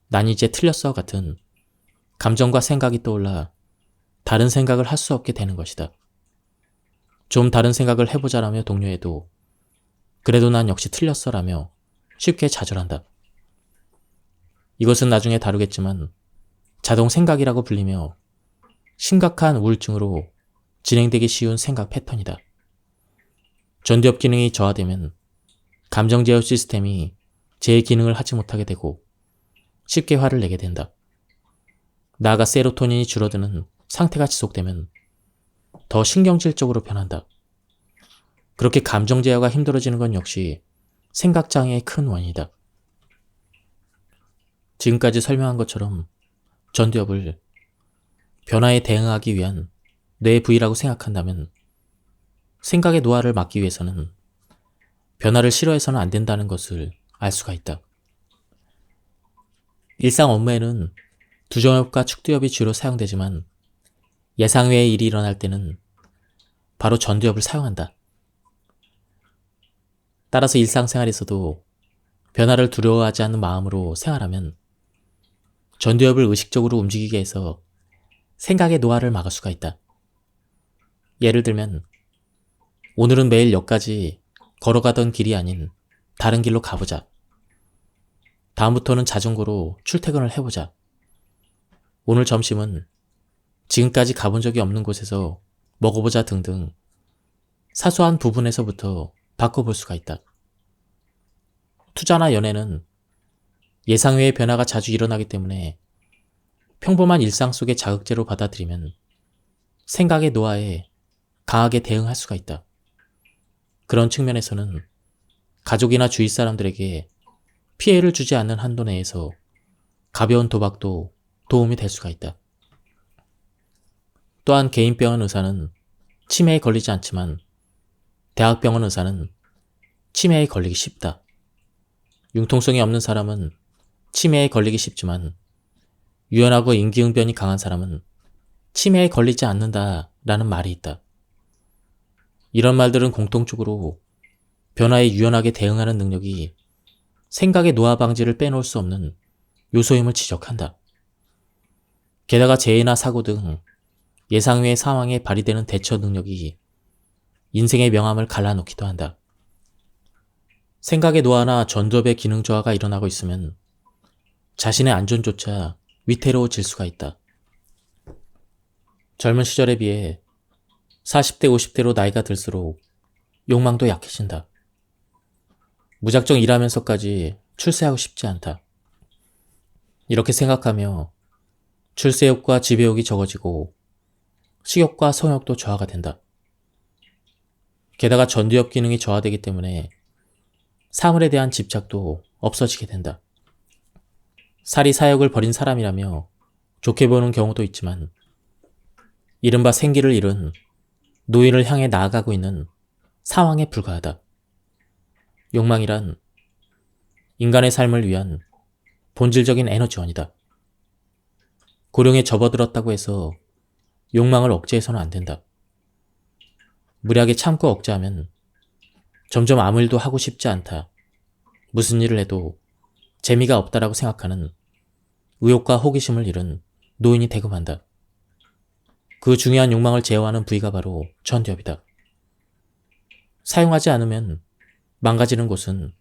난 이제 틀렸어 같은 감정과 생각이 떠올라 다른 생각을 할 수 없게 되는 것이다. 좀 다른 생각을 해보자라며 독려해도 그래도 난 역시 틀렸어라며 쉽게 좌절한다. 이것은 나중에 다루겠지만 자동 생각이라고 불리며 심각한 우울증으로 진행되기 쉬운 생각 패턴이다. 전두엽 기능이 저하되면 감정 제어 시스템이 제 기능을 하지 못하게 되고 쉽게 화를 내게 된다. 나아가 세로토닌이 줄어드는 상태가 지속되면 더 신경질적으로 변한다. 그렇게 감정 제어가 힘들어지는 건 역시 생각장애의 큰 원인이다. 지금까지 설명한 것처럼 전두엽을 변화에 대응하기 위한 뇌의 부위라고 생각한다면 생각의 노화를 막기 위해서는 변화를 싫어해서는 안 된다는 것을 알 수가 있다. 일상 업무에는 두정엽과 축두엽이 주로 사용되지만 예상 외의 일이 일어날 때는 바로 전두엽을 사용한다. 따라서 일상생활에서도 변화를 두려워하지 않는 마음으로 생활하면 전두엽을 의식적으로 움직이게 해서 생각의 노화를 막을 수가 있다. 예를 들면 오늘은 매일 역까지 걸어가던 길이 아닌 다른 길로 가보자. 다음부터는 자전거로 출퇴근을 해보자. 오늘 점심은 지금까지 가본 적이 없는 곳에서 먹어보자 등등 사소한 부분에서부터 바꿔볼 수가 있다. 투자나 연애는 예상 외의 변화가 자주 일어나기 때문에 평범한 일상 속의 자극제로 받아들이면 생각의 노화에 강하게 대응할 수가 있다. 그런 측면에서는 가족이나 주위 사람들에게 피해를 주지 않는 한도 내에서 가벼운 도박도 도움이 될 수가 있다. 또한 개인병원 의사는 치매에 걸리지 않지만 대학병원 의사는 치매에 걸리기 쉽다. 융통성이 없는 사람은 치매에 걸리기 쉽지만 유연하고 임기응변이 강한 사람은 치매에 걸리지 않는다라는 말이 있다. 이런 말들은 공통적으로 변화에 유연하게 대응하는 능력이 생각의 노화 방지를 빼놓을 수 없는 요소임을 지적한다. 게다가 재해나 사고 등 예상 외의 상황에 발휘되는 대처 능력이 인생의 명암을 갈라놓기도 한다. 생각의 노화나 전두엽의 기능 저하가 일어나고 있으면 자신의 안전조차 위태로워질 수가 있다. 젊은 시절에 비해 40대, 50대로 나이가 들수록 욕망도 약해진다. 무작정 일하면서까지 출세하고 싶지 않다. 이렇게 생각하며 출세욕과 지배욕이 적어지고 식욕과 성욕도 저하가 된다. 게다가 전두엽 기능이 저하되기 때문에 사물에 대한 집착도 없어지게 된다. 사리 사욕을 버린 사람이라며 좋게 보는 경우도 있지만 이른바 생기를 잃은 노인을 향해 나아가고 있는 상황에 불과하다. 욕망이란 인간의 삶을 위한 본질적인 에너지원이다. 고령에 접어들었다고 해서 욕망을 억제해서는 안 된다. 무리하게 참고 억제하면 점점 아무 일도 하고 싶지 않다. 무슨 일을 해도 재미가 없다라고 생각하는 의욕과 호기심을 잃은 노인이 되고 만다. 그 중요한 욕망을 제어하는 부위가 바로 전두엽이다. 사용하지 않으면 망가지는 곳은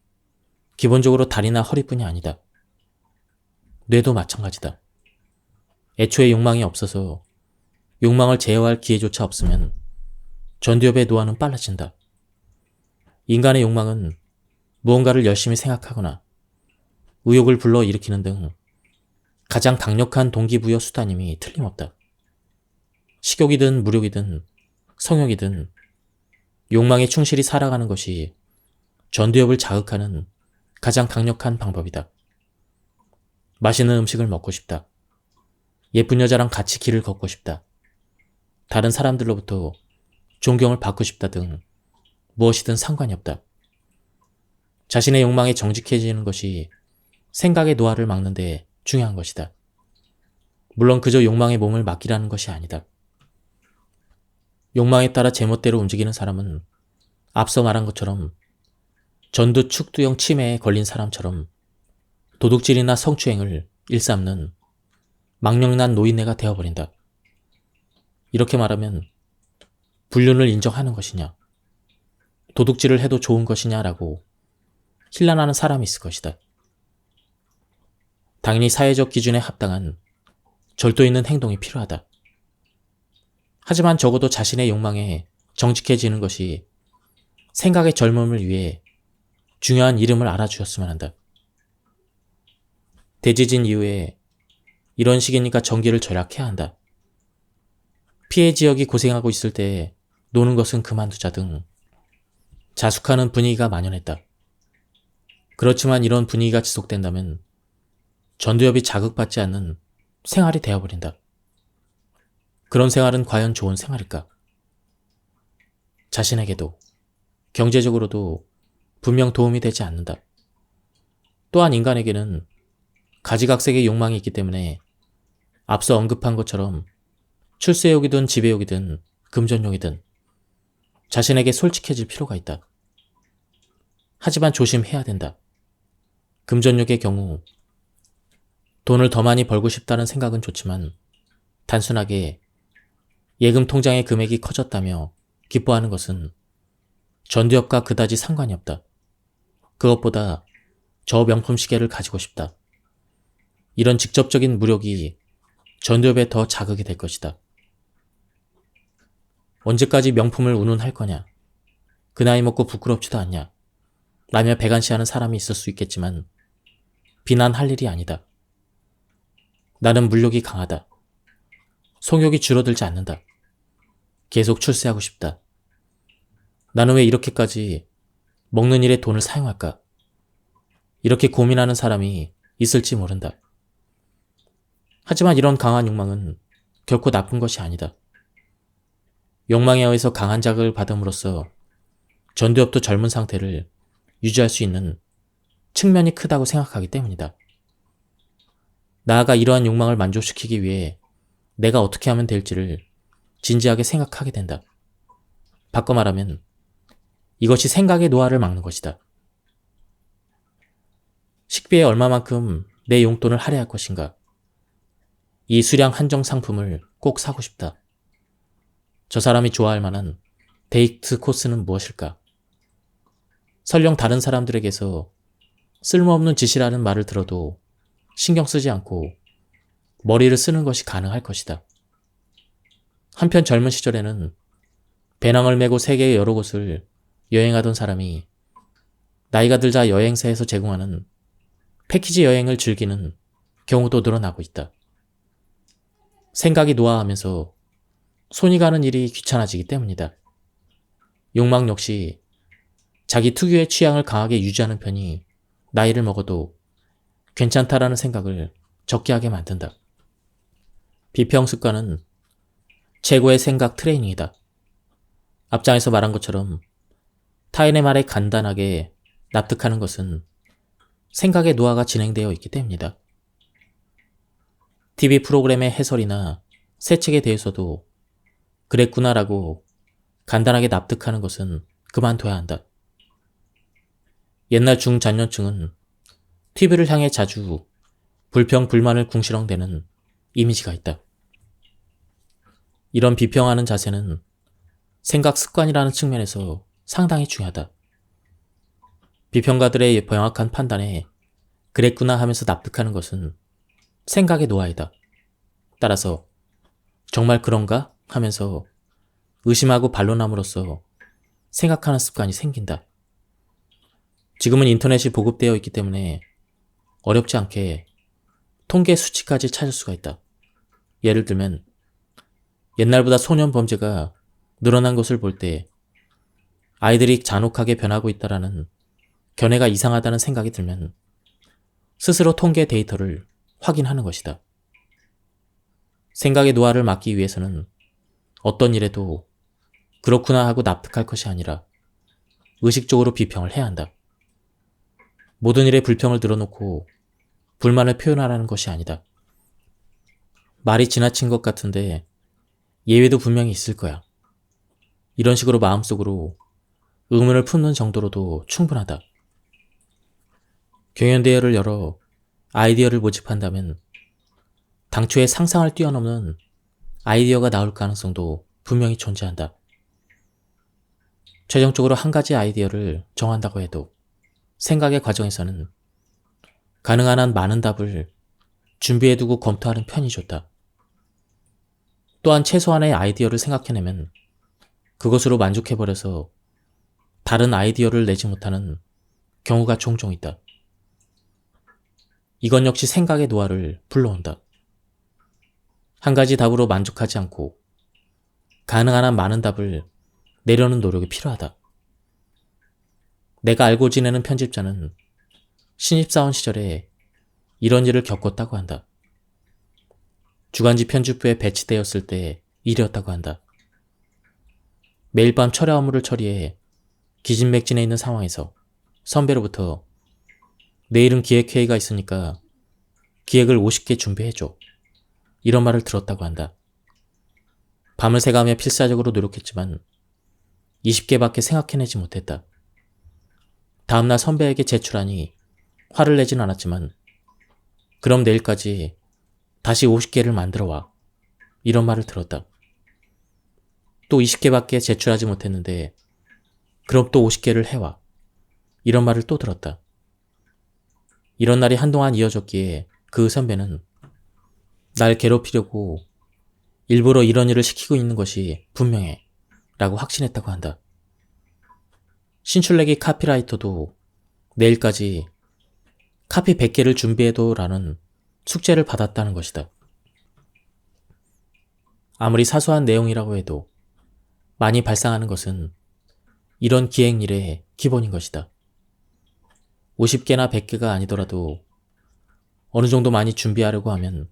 기본적으로 다리나 허리뿐이 아니다. 뇌도 마찬가지다. 애초에 욕망이 없어서 욕망을 제어할 기회조차 없으면 전두엽의 노화는 빨라진다. 인간의 욕망은 무언가를 열심히 생각하거나 의욕을 불러일으키는 등 가장 강력한 동기부여 수단임이 틀림없다. 식욕이든 무욕이든 성욕이든 욕망에 충실히 살아가는 것이 전두엽을 자극하는 가장 강력한 방법이다. 맛있는 음식을 먹고 싶다. 예쁜 여자랑 같이 길을 걷고 싶다. 다른 사람들로부터 존경을 받고 싶다 등 무엇이든 상관이 없다. 자신의 욕망에 정직해지는 것이 생각의 노화를 막는 데 중요한 것이다. 물론 그저 욕망의 몸을 맡기라는 것이 아니다. 욕망에 따라 제멋대로 움직이는 사람은 앞서 말한 것처럼 전두축두형 치매에 걸린 사람처럼 도둑질이나 성추행을 일삼는 망령난 노인네가 되어버린다. 이렇게 말하면 불륜을 인정하는 것이냐, 도둑질을 해도 좋은 것이냐라고 혼란하는 사람이 있을 것이다. 당연히 사회적 기준에 합당한 절도 있는 행동이 필요하다. 하지만 적어도 자신의 욕망에 정직해지는 것이 생각의 젊음을 위해 중요한 이름을 알아주었으면 한다. 대지진 이후에 이런 시기니까 전기를 절약해야 한다. 피해 지역이 고생하고 있을 때 노는 것은 그만두자 등 자숙하는 분위기가 만연했다. 그렇지만 이런 분위기가 지속된다면 전두엽이 자극받지 않는 생활이 되어버린다. 그런 생활은 과연 좋은 생활일까? 자신에게도 경제적으로도 분명 도움이 되지 않는다. 또한 인간에게는 가지각색의 욕망이 있기 때문에 앞서 언급한 것처럼 출세욕이든 지배욕이든 금전욕이든 자신에게 솔직해질 필요가 있다. 하지만 조심해야 된다. 금전욕의 경우 돈을 더 많이 벌고 싶다는 생각은 좋지만 단순하게 예금 통장의 금액이 커졌다며 기뻐하는 것은 전두엽과 그다지 상관이 없다. 그것보다 저 명품 시계를 가지고 싶다. 이런 직접적인 무력이 전두엽에 더 자극이 될 것이다. 언제까지 명품을 운운할 거냐? 그 나이 먹고 부끄럽지도 않냐? 라며 배관시하는 사람이 있을 수 있겠지만 비난할 일이 아니다. 나는 물욕이 강하다. 성욕이 줄어들지 않는다. 계속 출세하고 싶다. 나는 왜 이렇게까지 먹는 일에 돈을 사용할까? 이렇게 고민하는 사람이 있을지 모른다. 하지만 이런 강한 욕망은 결코 나쁜 것이 아니다. 욕망에 의해서 강한 자극을 받음으로써 전두엽도 젊은 상태를 유지할 수 있는 측면이 크다고 생각하기 때문이다. 나아가 이러한 욕망을 만족시키기 위해 내가 어떻게 하면 될지를 진지하게 생각하게 된다. 바꿔 말하면 이것이 생각의 노화를 막는 것이다. 식비에 얼마만큼 내 용돈을 할애할 것인가? 이 수량 한정 상품을 꼭 사고 싶다. 저 사람이 좋아할 만한 데이트 코스는 무엇일까? 설령 다른 사람들에게서 쓸모없는 짓이라는 말을 들어도 신경 쓰지 않고 머리를 쓰는 것이 가능할 것이다. 한편 젊은 시절에는 배낭을 메고 세계의 여러 곳을 여행하던 사람이 나이가 들자 여행사에서 제공하는 패키지 여행을 즐기는 경우도 늘어나고 있다. 생각이 노화하면서 손이 가는 일이 귀찮아지기 때문이다. 욕망 역시 자기 특유의 취향을 강하게 유지하는 편이 나이를 먹어도 괜찮다라는 생각을 적게 하게 만든다. 비평습관은 최고의 생각 트레이닝이다. 앞장에서 말한 것처럼 타인의 말에 간단하게 납득하는 것은 생각의 노화가 진행되어 있기 때문이다. TV 프로그램의 해설이나 새 책에 대해서도 그랬구나라고 간단하게 납득하는 것은 그만둬야 한다. 옛날 중장년층은 TV를 향해 자주 불평, 불만을 궁시렁대는 이미지가 있다. 이런 비평하는 자세는 생각 습관이라는 측면에서 상당히 중요하다. 비평가들의 명확한 판단에 그랬구나 하면서 납득하는 것은 생각의 노하이다. 따라서 정말 그런가 하면서 의심하고 반론함으로써 생각하는 습관이 생긴다. 지금은 인터넷이 보급되어 있기 때문에 어렵지 않게 통계 수치까지 찾을 수가 있다. 예를 들면 옛날보다 소년 범죄가 늘어난 것을 볼 때 아이들이 잔혹하게 변하고 있다라는 견해가 이상하다는 생각이 들면 스스로 통계 데이터를 확인하는 것이다. 생각의 노화를 막기 위해서는 어떤 일에도 그렇구나 하고 납득할 것이 아니라 의식적으로 비평을 해야 한다. 모든 일에 불평을 늘어놓고 불만을 표현하라는 것이 아니다. 말이 지나친 것 같은데 예외도 분명히 있을 거야. 이런 식으로 마음속으로 의문을 품는 정도로도 충분하다. 경연대회를 열어 아이디어를 모집한다면 당초의 상상을 뛰어넘는 아이디어가 나올 가능성도 분명히 존재한다. 최종적으로 한 가지 아이디어를 정한다고 해도 생각의 과정에서는 가능한 한 많은 답을 준비해두고 검토하는 편이 좋다. 또한 최소한의 아이디어를 생각해내면 그것으로 만족해버려서 다른 아이디어를 내지 못하는 경우가 종종 있다. 이건 역시 생각의 노화를 불러온다. 한 가지 답으로 만족하지 않고 가능한 한 많은 답을 내려는 노력이 필요하다. 내가 알고 지내는 편집자는 신입사원 시절에 이런 일을 겪었다고 한다. 주간지 편집부에 배치되었을 때 일이었다고 한다. 매일 밤 철야 업무를 처리해 기진맥진해 있는 상황에서 선배로부터 내일은 기획회의가 있으니까 기획을 50개 준비해줘. 이런 말을 들었다고 한다. 밤을 새가며 필사적으로 노력했지만 20개밖에 생각해내지 못했다. 다음날 선배에게 제출하니 화를 내진 않았지만 그럼 내일까지 다시 50개를 만들어 와. 이런 말을 들었다. 또 20개밖에 제출하지 못했는데 그럼 또 50개를 해와. 이런 말을 또 들었다. 이런 날이 한동안 이어졌기에 그 선배는 날 괴롭히려고 일부러 이런 일을 시키고 있는 것이 분명해 라고 확신했다고 한다. 신출내기 카피라이터도 내일까지 카피 100개를 준비해도 라는 숙제를 받았다는 것이다. 아무리 사소한 내용이라고 해도 많이 발생하는 것은 이런 기획일의 기본인 것이다. 50개나 100개가 아니더라도 어느 정도 많이 준비하려고 하면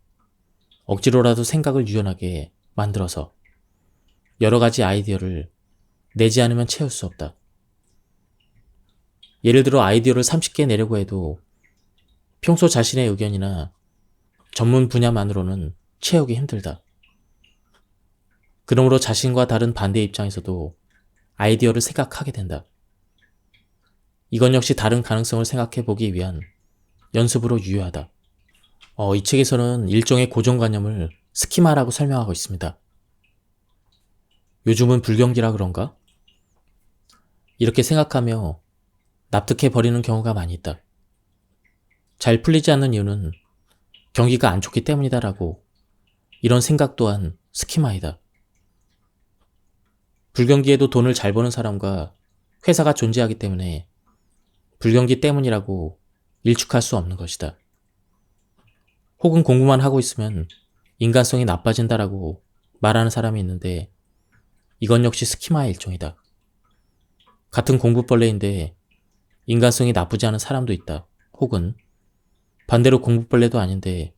억지로라도 생각을 유연하게 만들어서 여러 가지 아이디어를 내지 않으면 채울 수 없다. 예를 들어 아이디어를 30개 내려고 해도 평소 자신의 의견이나 전문 분야만으로는 채우기 힘들다. 그러므로 자신과 다른 반대 입장에서도 아이디어를 생각하게 된다. 이건 역시 다른 가능성을 생각해 보기 위한 연습으로 유효하다. 이 책에서는 일종의 고정관념을 스키마라고 설명하고 있습니다. 요즘은 불경기라 그런가? 이렇게 생각하며 납득해 버리는 경우가 많이 있다. 잘 풀리지 않는 이유는 경기가 안 좋기 때문이다라고 이런 생각 또한 스키마이다. 불경기에도 돈을 잘 버는 사람과 회사가 존재하기 때문에 불경기 때문이라고 일축할 수 없는 것이다. 혹은 공부만 하고 있으면 인간성이 나빠진다라고 말하는 사람이 있는데 이건 역시 스키마의 일종이다. 같은 공부벌레인데 인간성이 나쁘지 않은 사람도 있다. 혹은 반대로 공부벌레도 아닌데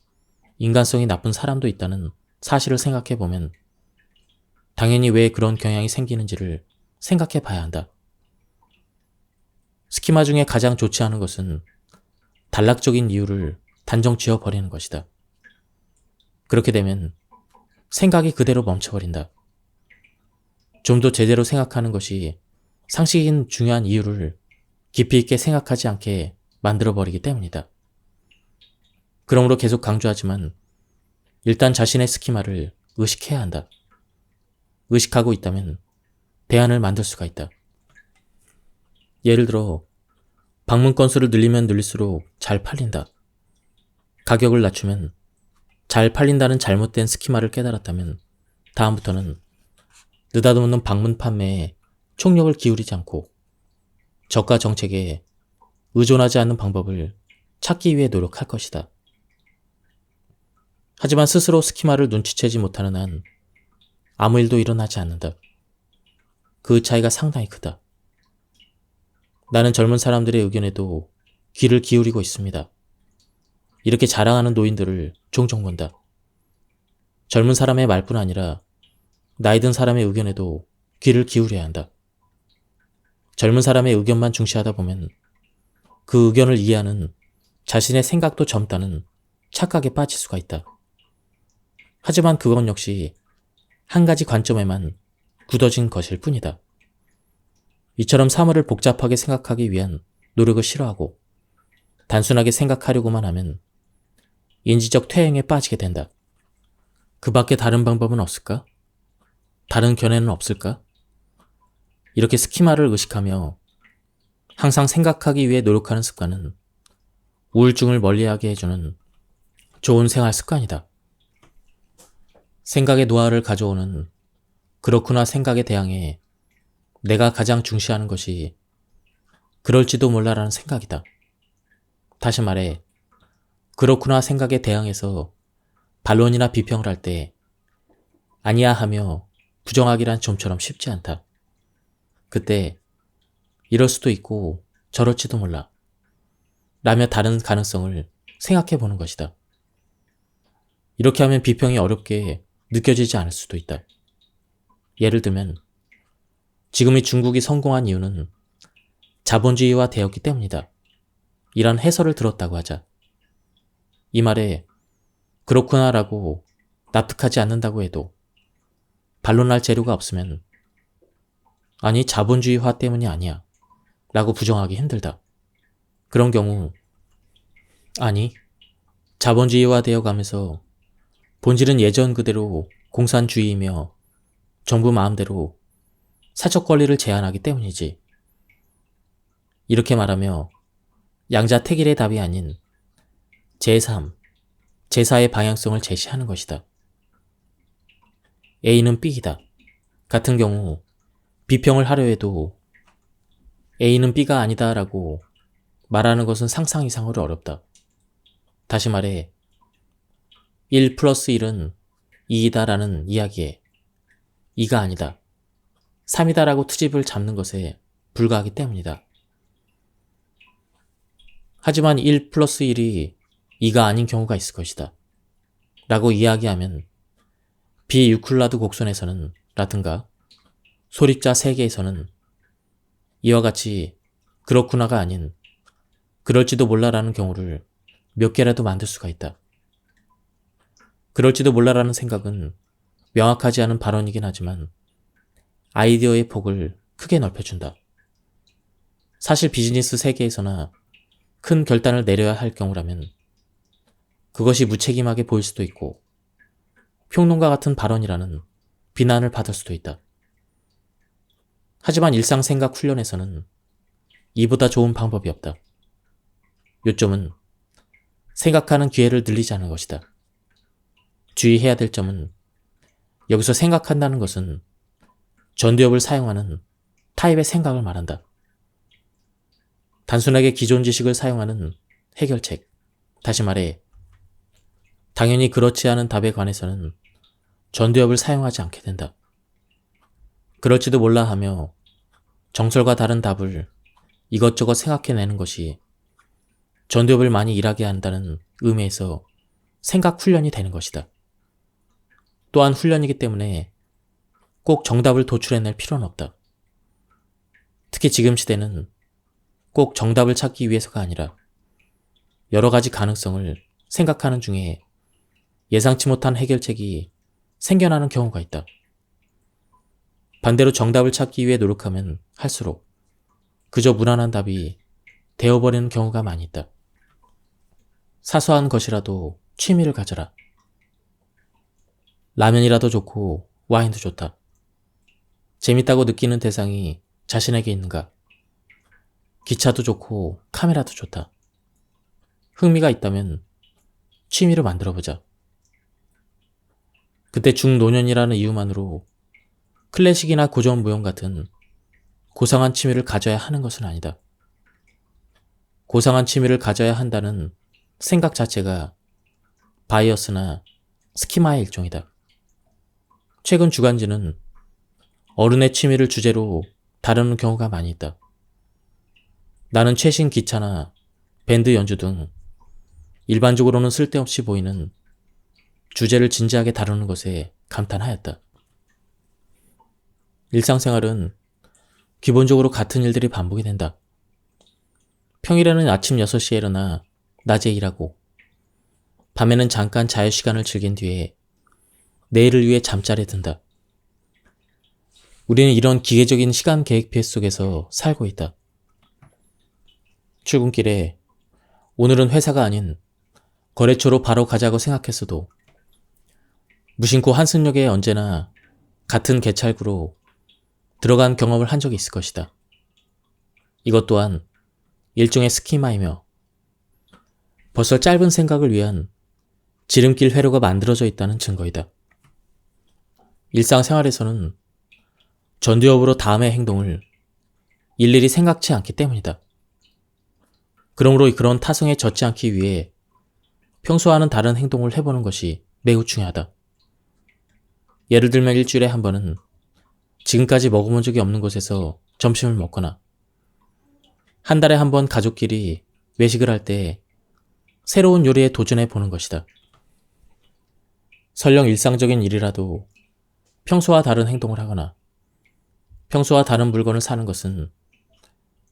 인간성이 나쁜 사람도 있다는 사실을 생각해보면 당연히 왜 그런 경향이 생기는지를 생각해 봐야 한다. 스키마 중에 가장 좋지 않은 것은 단락적인 이유를 단정 지어버리는 것이다. 그렇게 되면 생각이 그대로 멈춰버린다. 좀 더 제대로 생각하는 것이 상식인 중요한 이유를 깊이 있게 생각하지 않게 만들어버리기 때문이다. 그러므로 계속 강조하지만 일단 자신의 스키마를 의식해야 한다. 의식하고 있다면 대안을 만들 수가 있다. 예를 들어 방문 건수를 늘리면 늘릴수록 잘 팔린다. 가격을 낮추면 잘 팔린다는 잘못된 스키마를 깨달았다면 다음부터는 느닷없는 방문 판매에 총력을 기울이지 않고 저가 정책에 의존하지 않는 방법을 찾기 위해 노력할 것이다. 하지만 스스로 스키마를 눈치채지 못하는 한 아무 일도 일어나지 않는다. 그 차이가 상당히 크다. 나는 젊은 사람들의 의견에도 귀를 기울이고 있습니다. 이렇게 자랑하는 노인들을 종종 본다. 젊은 사람의 말뿐 아니라 나이 든 사람의 의견에도 귀를 기울여야 한다. 젊은 사람의 의견만 중시하다 보면 그 의견을 이해하는 자신의 생각도 젊다는 착각에 빠질 수가 있다. 하지만 그건 역시 한 가지 관점에만 굳어진 것일 뿐이다. 이처럼 사물을 복잡하게 생각하기 위한 노력을 싫어하고 단순하게 생각하려고만 하면 인지적 퇴행에 빠지게 된다. 그 밖에 다른 방법은 없을까? 다른 견해는 없을까? 이렇게 스키마를 의식하며 항상 생각하기 위해 노력하는 습관은 우울증을 멀리하게 해주는 좋은 생활 습관이다. 생각의 노화를 가져오는 그렇구나 생각에 대항해 내가 가장 중시하는 것이 그럴지도 몰라라는 생각이다. 다시 말해, 그렇구나 생각에 대항해서 반론이나 비평을 할 때 아니야 하며 부정하기란 좀처럼 쉽지 않다. 그때 이럴 수도 있고 저럴지도 몰라 라며 다른 가능성을 생각해 보는 것이다. 이렇게 하면 비평이 어렵게 느껴지지 않을 수도 있다. 예를 들면 지금의 중국이 성공한 이유는 자본주의화 되었기 때문이다. 이런 해설을 들었다고 하자. 이 말에 그렇구나 라고 납득하지 않는다고 해도 반론할 재료가 없으면 아니 자본주의화 때문이 아니야 라고 부정하기 힘들다. 그런 경우 아니 자본주의화 되어 가면서 본질은 예전 그대로 공산주의이며 정부 마음대로 사적 권리를 제한하기 때문이지. 이렇게 말하며 양자택일의 답이 아닌 제3, 제4의 방향성을 제시하는 것이다. A는 B이다. 같은 경우 비평을 하려 해도 A는 B가 아니다 라고 말하는 것은 상상 이상으로 어렵다. 다시 말해 1 플러스 1은 2이다 라는 이야기에 2가 아니다. 3이다 라고 트집을 잡는 것에 불과하기 때문이다. 하지만 1 플러스 1이 2가 아닌 경우가 있을 것이다. 라고 이야기하면 비유클라드 곡선에서는 라든가 소립자 세계에서는 이와 같이 그렇구나가 아닌 그럴지도 몰라라는 경우를 몇 개라도 만들 수가 있다. 그럴지도 몰라라는 생각은 명확하지 않은 발언이긴 하지만 아이디어의 폭을 크게 넓혀준다. 사실 비즈니스 세계에서나 큰 결단을 내려야 할 경우라면 그것이 무책임하게 보일 수도 있고 평론가 같은 발언이라는 비난을 받을 수도 있다. 하지만 일상생각 훈련에서는 이보다 좋은 방법이 없다. 요점은 생각하는 기회를 늘리자는 것이다. 주의해야 될 점은 여기서 생각한다는 것은 전두엽을 사용하는 타입의 생각을 말한다. 단순하게 기존 지식을 사용하는 해결책, 다시 말해 당연히 그렇지 않은 답에 관해서는 전두엽을 사용하지 않게 된다. 그럴지도 몰라 하며 정설과 다른 답을 이것저것 생각해내는 것이 전두엽을 많이 일하게 한다는 의미에서 생각 훈련이 되는 것이다. 또한 훈련이기 때문에 꼭 정답을 도출해낼 필요는 없다. 특히 지금 시대는 꼭 정답을 찾기 위해서가 아니라 여러 가지 가능성을 생각하는 중에 예상치 못한 해결책이 생겨나는 경우가 있다. 반대로 정답을 찾기 위해 노력하면 할수록 그저 무난한 답이 되어버리는 경우가 많이 있다. 사소한 것이라도 취미를 가져라. 라면이라도 좋고 와인도 좋다. 재밌다고 느끼는 대상이 자신에게 있는가? 기차도 좋고 카메라도 좋다. 흥미가 있다면 취미로 만들어보자. 그때 중노년이라는 이유만으로 클래식이나 고전무용 같은 고상한 취미를 가져야 하는 것은 아니다. 고상한 취미를 가져야 한다는 생각 자체가 바이어스나 스키마의 일종이다. 최근 주간지는 어른의 취미를 주제로 다루는 경우가 많이 있다. 나는 최신 기차나 밴드 연주 등 일반적으로는 쓸데없이 보이는 주제를 진지하게 다루는 것에 감탄하였다. 일상생활은 기본적으로 같은 일들이 반복이 된다. 평일에는 아침 6시에 일어나 낮에 일하고 밤에는 잠깐 자유시간을 즐긴 뒤에 내일을 위해 잠자리에 든다. 우리는 이런 기계적인 시간 계획표 속에서 살고 있다. 출근길에 오늘은 회사가 아닌 거래처로 바로 가자고 생각했어도 무심코 한승역에 언제나 같은 개찰구로 들어간 경험을 한 적이 있을 것이다. 이것 또한 일종의 스키마이며 벌써 짧은 생각을 위한 지름길 회로가 만들어져 있다는 증거이다. 일상생활에서는 전두엽으로 다음의 행동을 일일이 생각지 않기 때문이다. 그러므로 그런 타성에 젖지 않기 위해 평소와는 다른 행동을 해보는 것이 매우 중요하다. 예를 들면 일주일에 한 번은 지금까지 먹어본 적이 없는 곳에서 점심을 먹거나 한 달에 한 번 가족끼리 외식을 할 때 새로운 요리에 도전해 보는 것이다. 설령 일상적인 일이라도 평소와 다른 행동을 하거나 평소와 다른 물건을 사는 것은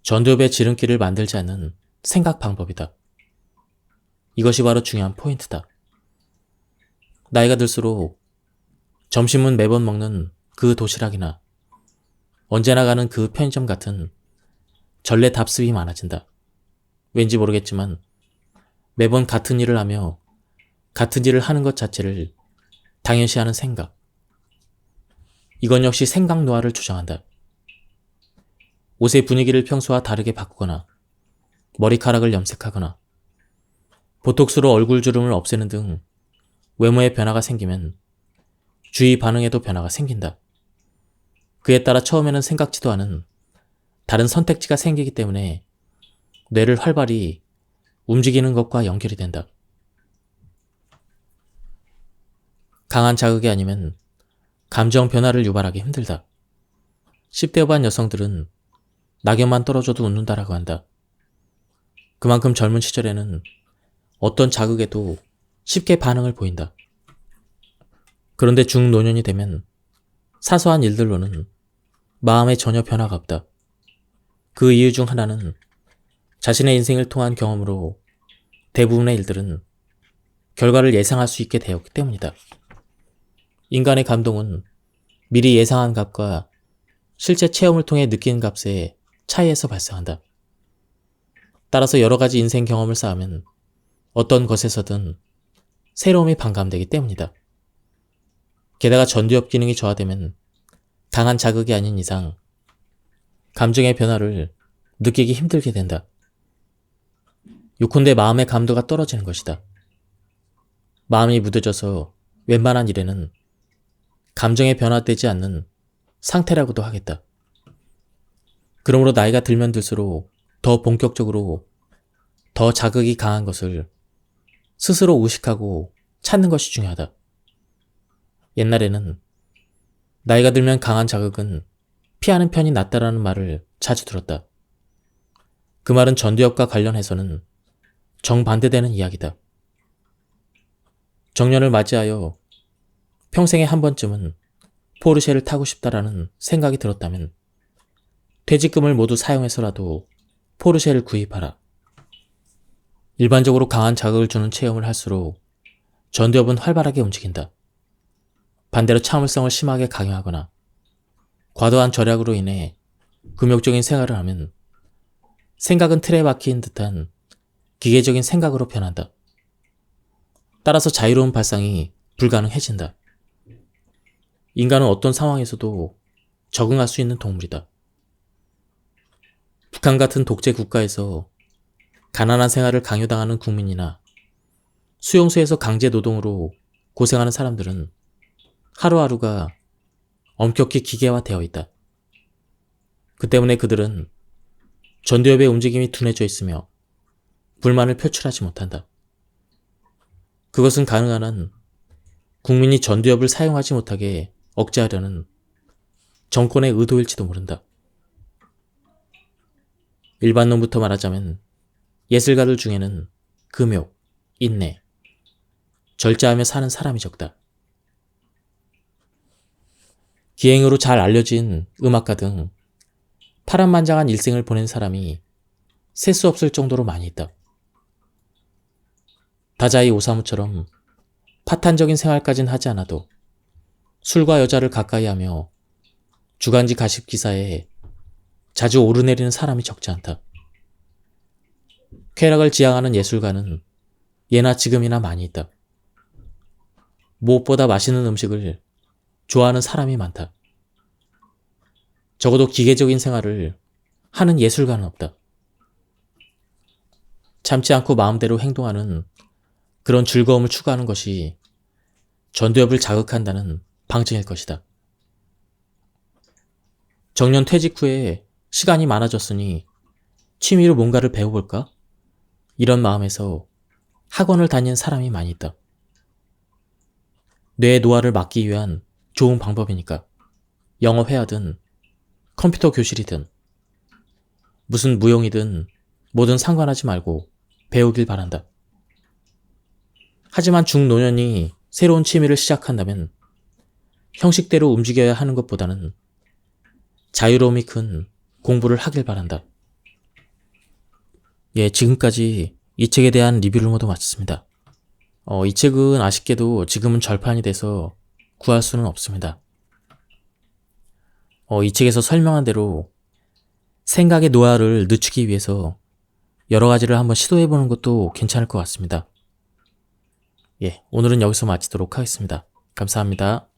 전두엽의 지름길을 만들지 않는 생각 방법이다. 이것이 바로 중요한 포인트다. 나이가 들수록 점심은 매번 먹는 그 도시락이나 언제나 가는 그 편의점 같은 전래 답습이 많아진다. 왠지 모르겠지만 매번 같은 일을 하며 같은 일을 하는 것 자체를 당연시하는 생각. 이건 역시 생각 노화를 주장한다. 옷의 분위기를 평소와 다르게 바꾸거나 머리카락을 염색하거나 보톡스로 얼굴 주름을 없애는 등 외모에 변화가 생기면 주위 반응에도 변화가 생긴다. 그에 따라 처음에는 생각지도 않은 다른 선택지가 생기기 때문에 뇌를 활발히 움직이는 것과 연결이 된다. 강한 자극이 아니면 감정 변화를 유발하기 힘들다. 10대 후반 여성들은 낙엽만 떨어져도 웃는다라고 한다. 그만큼 젊은 시절에는 어떤 자극에도 쉽게 반응을 보인다. 그런데 중노년이 되면 사소한 일들로는 마음에 전혀 변화가 없다. 그 이유 중 하나는 자신의 인생을 통한 경험으로 대부분의 일들은 결과를 예상할 수 있게 되었기 때문이다. 인간의 감동은 미리 예상한 값과 실제 체험을 통해 느낀 값의 차이에서 발생한다. 따라서 여러 가지 인생 경험을 쌓으면 어떤 것에서든 새로움이 반감되기 때문이다. 게다가 전두엽 기능이 저하되면 강한 자극이 아닌 이상 감정의 변화를 느끼기 힘들게 된다. 요컨대 마음의 감도가 떨어지는 것이다. 마음이 무뎌져서 웬만한 일에는 감정에 변화되지 않는 상태라고도 하겠다. 그러므로 나이가 들면 들수록 더 본격적으로 더 자극이 강한 것을 스스로 의식하고 찾는 것이 중요하다. 옛날에는 나이가 들면 강한 자극은 피하는 편이 낫다라는 말을 자주 들었다. 그 말은 전두엽과 관련해서는 정반대되는 이야기다. 정년을 맞이하여 평생에 한 번쯤은 포르쉐를 타고 싶다라는 생각이 들었다면 퇴직금을 모두 사용해서라도 포르쉐를 구입하라. 일반적으로 강한 자극을 주는 체험을 할수록 전두엽은 활발하게 움직인다. 반대로 참을성을 심하게 강요하거나 과도한 절약으로 인해 금욕적인 생활을 하면 생각은 틀에 박힌 듯한 기계적인 생각으로 변한다. 따라서 자유로운 발상이 불가능해진다. 인간은 어떤 상황에서도 적응할 수 있는 동물이다. 북한 같은 독재 국가에서 가난한 생활을 강요당하는 국민이나 수용소에서 강제 노동으로 고생하는 사람들은 하루하루가 엄격히 기계화되어 있다. 그 때문에 그들은 전두엽의 움직임이 둔해져 있으며 불만을 표출하지 못한다. 그것은 가능한 한 국민이 전두엽을 사용하지 못하게 억제하려는 정권의 의도일지도 모른다. 일반론부터 말하자면 예술가들 중에는 금욕, 인내, 절제하며 사는 사람이 적다. 기행으로 잘 알려진 음악가 등 파란만장한 일생을 보낸 사람이 셀 수 없을 정도로 많이 있다. 다자이 오사무처럼 파탄적인 생활까진 하지 않아도 술과 여자를 가까이 하며 주간지 가십 기사에 자주 오르내리는 사람이 적지 않다. 쾌락을 지향하는 예술가는 예나 지금이나 많이 있다. 무엇보다 맛있는 음식을 좋아하는 사람이 많다. 적어도 기계적인 생활을 하는 예술가는 없다. 참지 않고 마음대로 행동하는 그런 즐거움을 추구하는 것이 전두엽을 자극한다는 방증일 것이다. 정년 퇴직 후에 시간이 많아졌으니 취미로 뭔가를 배워볼까? 이런 마음에서 학원을 다니는 사람이 많이 있다. 뇌의 노화를 막기 위한 좋은 방법이니까 영어 회화든 컴퓨터 교실이든 무슨 무용이든 뭐든 상관하지 말고 배우길 바란다. 하지만 중노년이 새로운 취미를 시작한다면 형식대로 움직여야 하는 것보다는 자유로움이 큰 공부를 하길 바란다. 예, 지금까지 이 책에 대한 리뷰를 모두 마쳤습니다. 이 책은 아쉽게도 지금은 절판이 돼서 구할 수는 없습니다. 이 책에서 설명한 대로 생각의 노화를 늦추기 위해서 여러 가지를 한번 시도해보는 것도 괜찮을 것 같습니다. 예, 오늘은 여기서 마치도록 하겠습니다. 감사합니다.